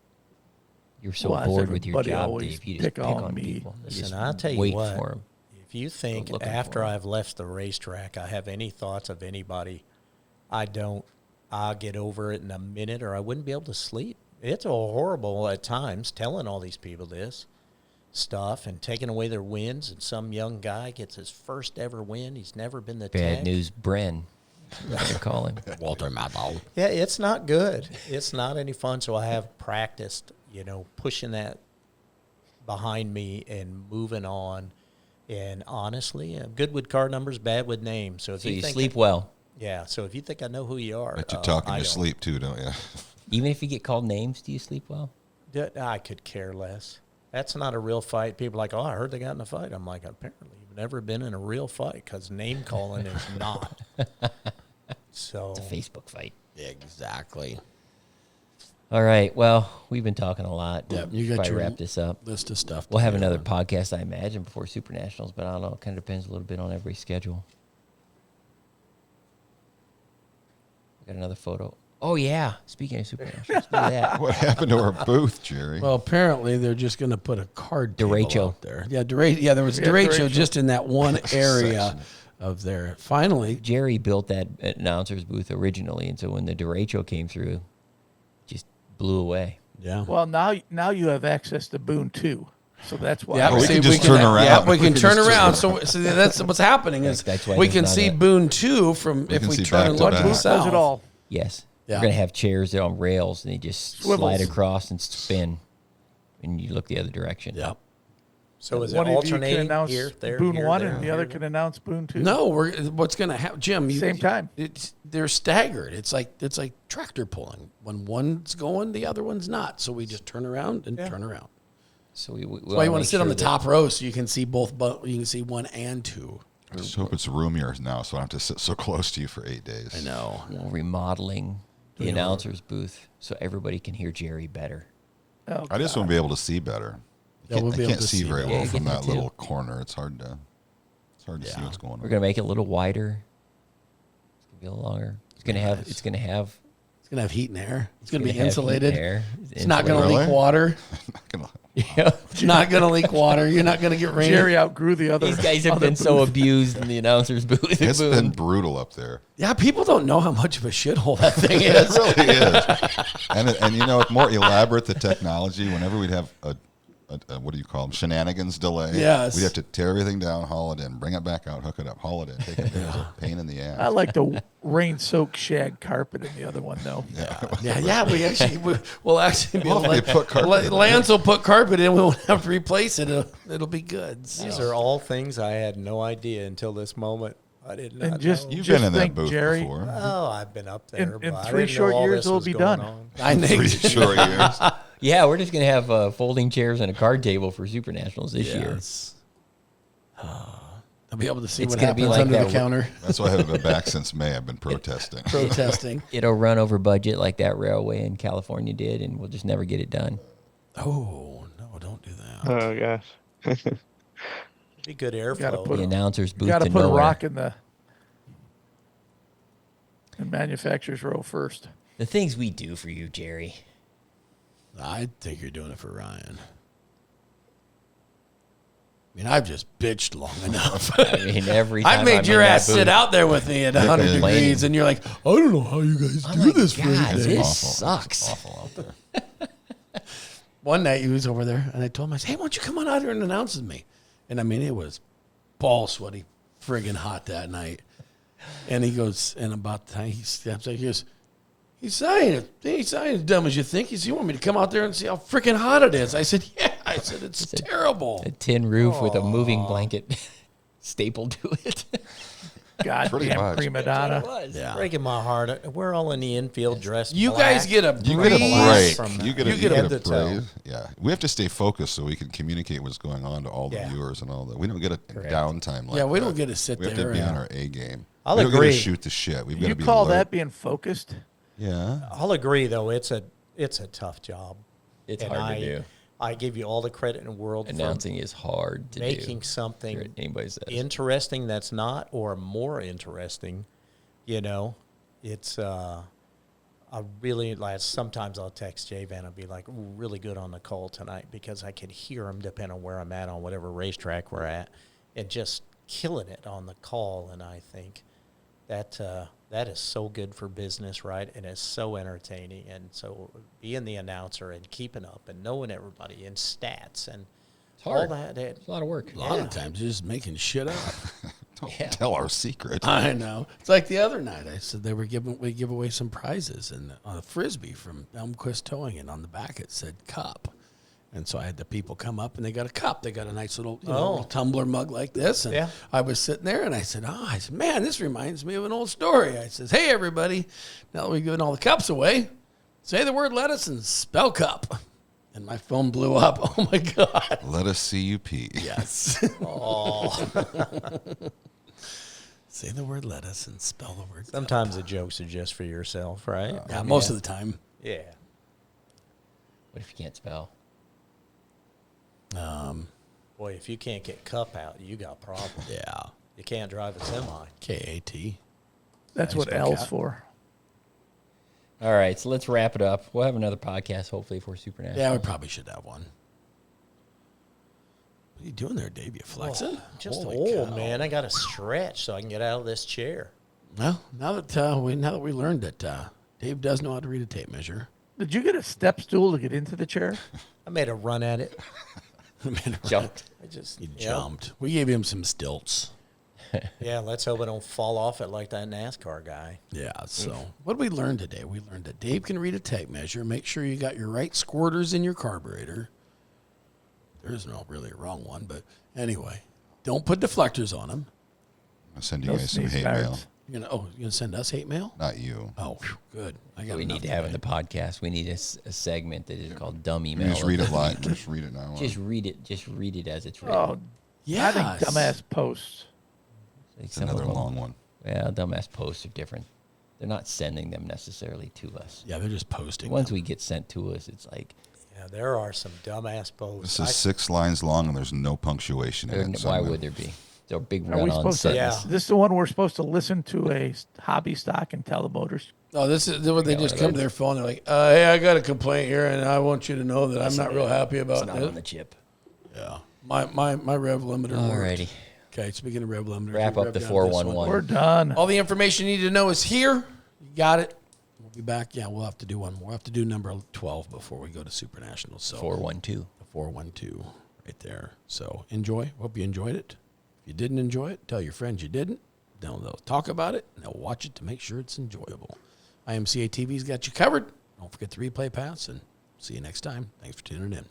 You're so Well, bored with your everybody job, always Dave. You just pick pick on on me. people. You Listen, just I'll tell you wait what. for 'em. If you think looking after for 'em. I've left the racetrack I have any thoughts of anybody, I don't. I'll get over it in a minute or I wouldn't be able to sleep. It's horrible at times telling all these people this stuff and taking away their wins, and some young guy gets his first ever win. He's never been the Bad tag. news, Bren. That's what they call him. Walter Matthau. Yeah, it's not good. It's not any fun. So I have practiced, you know, pushing that behind me and moving on. And honestly, I'm good with car numbers, bad with names. So if So you you think sleep well. yeah. So if you think I know who you are, But you talk in I your don't. sleep too, don't you? Even if you get called names, do you sleep well? I could care less. That's not a real fight. People are like, oh, I heard they got in a fight. I'm like, apparently you've never been in a real fight because name calling is not. So It's a Facebook fight. Exactly. All right. Well, we've been talking a lot. Yeah, We'll you got probably your wrap this up. list of stuff. We'll to have do. another podcast, I imagine, before Super Nationals, but I don't know. It kind of depends a little bit on everybody's schedule. We got another photo. Oh, yeah. Speaking of Super Nationals, look at that. What happened to our booth, Jerry? Well, apparently they're just going to put a card table Derecho. out there. Yeah, there was a Yeah, derecho derecho. just in that one area of there. Finally, Jerry built that announcer's booth originally, and so when the derecho came through, it just blew away. yeah. Well, now you have access to Boone too, so that's why. Yeah, we see, can just turn around. Yeah, we We can can turn just around. turn So that's what's happening is That's why we there's can not see a- Boone 2 from if can we see turn back and to look back. to the Does south. it all? Yes. Yeah. We're going to have chairs there on rails, and they just slide Swivels. across and spin, and you look the other direction. Yep. So is it One of you can alternating announce here, there, Boone here, 1, there, and the here, other there? can announce Boone 2. No, what's going to happen, Jim? Same time. They're staggered. It's like tractor pulling. When one's going, the other one's not. So we just turn around and turn around. So we That's why you want to sit on the top row so you can see both. But you can see 1 and 2. I just hope it's roomier now, so I don't have to sit so close to you for 8 days. I know. We're remodeling the Yeah. announcer's booth so everybody can hear Jerry better. Oh, I just want to be able to see better. Yeah, we'll I be able can't to see see very better. well Yeah, from get that that too. little corner. It's hard to see Yeah. what's going We're on. gonna make it a little wider. It's gonna be a little longer. It's gonna have. Nice. It's gonna have. It's going to have heat and air. It's going to be have heat insulated. and air. It's not going to Really? leak water. Not gonna- Yeah. It's not going to leak water. You're not going to get rain. Jerry outgrew the other. These guys have other been so booth. abused in the announcer's booth. It's been brutal up there. Yeah, people don't know how much of a shithole that thing It is. really is. And you know, it's more elaborate, the technology. Whenever we'd have a what do you call them, shenanigans delay, Yes. we'd have to tear everything down, haul it in, bring it back out, hook it up, haul it in, take it down. It's a pain in the ass. I like the rain-soaked shag carpet in the other one, though. Yeah. We'll actually be Well, able if to they put carpet in Lance will put carpet in. We won't have to replace it. It'll be good. These are all things I had no idea until this moment. I did not And just know. You've just been in that think, booth Jerry, before. Oh, I've been up there. in but I 3 didn't know short all years, this it'll was be going done. on. I think. Pretty short years. Yeah, we're just gonna have folding chairs and a card table for Super Nationals this year. Yes. I'll be able to see It's what gonna be happens like under that the counter. That's why I haven't been back since May. I've been protesting. Protesting. It'll run over budget like that railway in California did, and we'll just never get it done. Oh no! Don't do that. Oh gosh. Be good Gotta airflow. put The announcer's booth You got to to put a nowhere. rock in the manufacturer's row first. The things we do for you, Jerry. I think you're doing it for Ryan. mean, I've just bitched long enough. I mean, every time I made I'm your in that ass sit booth, out there with me at 100 complaining. degrees, and you're like, I don't know how you guys I'm do like, this for God, every day." this Awful. sucks. It's awful out there. One night he was over there, and I told him, I said, "Hey, why don't you come on out here and announce with me?" And I mean, it was ball sweaty, friggin' hot that night. And he goes, and about the time he steps out, he goes, he's as dumb as you think. He said, "You want me to come out there and see how freaking hot it is?" I said, "Yeah." I said, "It's terrible." A tin roof with a moving blanket stapled to it. Pretty Goddamn much. prima That's donna. what it was. Yeah. Breaking my heart. We're all in the infield dressed You black. guys get a You get a break. break. from You get a, you you get get head a to toe. break. Yeah, we have to stay focused so we can communicate what's going on to all the Yeah. viewers and all that. We don't get a downtime like Yeah, we that. don't get to sit We have there to be and- on our A game. I'll we don't get agree. to shoot the shit. We've got You to be call alert. that being focused? Yeah. I'll agree, though. It's a tough job. It's And hard to do. I give you all the credit in the world Announcing is hard to for making do. something Anybody says. interesting that's not, or more interesting. You know, it's I really like. Sometimes I'll text Jay Van and be like, "Ooh, really good on the call tonight," because I can hear him depending on where I'm at on whatever racetrack we're at, and just killing it on the call. And I think that that is so good for business, right? And it's so entertaining. And so being the announcer and keeping up and knowing everybody and stats and It's hard. all that. It's a lot of work. A lot of times you're just making shit up. Don't Yeah. tell our secret. I know. It's like the other night. I said we give away some prizes and a frisbee from Elmquist Towing, and on the back it said cup. And so I had the people come up and they got a cup. They got a nice little, little tumbler mug like this. And Yeah. I was sitting there and I said, man, this reminds me of an old story. I says, "Hey everybody, now that we've given all the cups away, say the word lettuce and spell cup." And my phone blew up. Oh my God. Let us see you pee. Yes. Say the word lettuce and spell the word. Sometimes the jokes are just for yourself, right? Yeah, most of the time. Yeah. What if you can't spell? Boy, if you can't get cup out, you got problems. Yeah. You can't drive a semi. KAT. That's what spell L's cat. for. All right, so let's wrap it up. We'll have another podcast, hopefully, for Supernatural. Yeah, we probably should have one. What are you doing there, Dave? You flexing? Just Holy old, cow. man. I got to stretch so I can get out of this chair. Well, now that we learned that Dave does know how to read a tape measure. Did you get a step stool to get into the chair? I made a run at it. Jumped. I just He jumped. We gave him some stilts. Yeah, let's hope I don't fall off it like that NASCAR guy. Yeah, so what did we learn today? We learned that Dave can read a tape measure. Make sure you got your right squirters in your carburetor. There's no really wrong one, but anyway, don't put deflectors on them. I'll send you No guys some sneeze hate guards. mail. You're gonna send us hate mail? Not you. Oh, phew, good. I got We enough need to have in today. the podcast. We need a segment that is called Dumb You Email. just read it live. Just read it now. Just read it. Just read it as it's written. Oh, Yes. I think dumbass posts. Like It's some of another them- long one. Yeah, dumbass posts are different. They're not sending them necessarily to us. Yeah, they're just posting. Once them. we get sent to us, it's like, Yeah, there are some dumbass posts. This is 6 lines long and there's no punctuation in it. So why I'm gonna- would there be? They're big Are we run-on supposed to? Yeah. sentence. Is this the one we're supposed to listen to a hobby stock and tell the motors? Oh, this is when they Yeah, just right. come to their phone. They're like, "Hey, I got a complaint here, and I want you to know that I'm not real happy It's about not it." on the chip. Yeah, my rev limiter. worked. Alrighty. Okay, speaking of rev limiter, Wrap up the 411. We're done. All the information you need to know is here. You got it. We'll be back. Yeah, we'll have to do one more. We'll have to do number 12 before we go to Super Nationals. So 412. the 412 right there. So enjoy. Hope you enjoyed it. If you didn't enjoy it, tell your friends you didn't. They'll talk about it, and they'll watch it to make sure it's enjoyable. IMCA TV's got you covered. Don't forget the replay pass, and see you next time. Thanks for tuning in.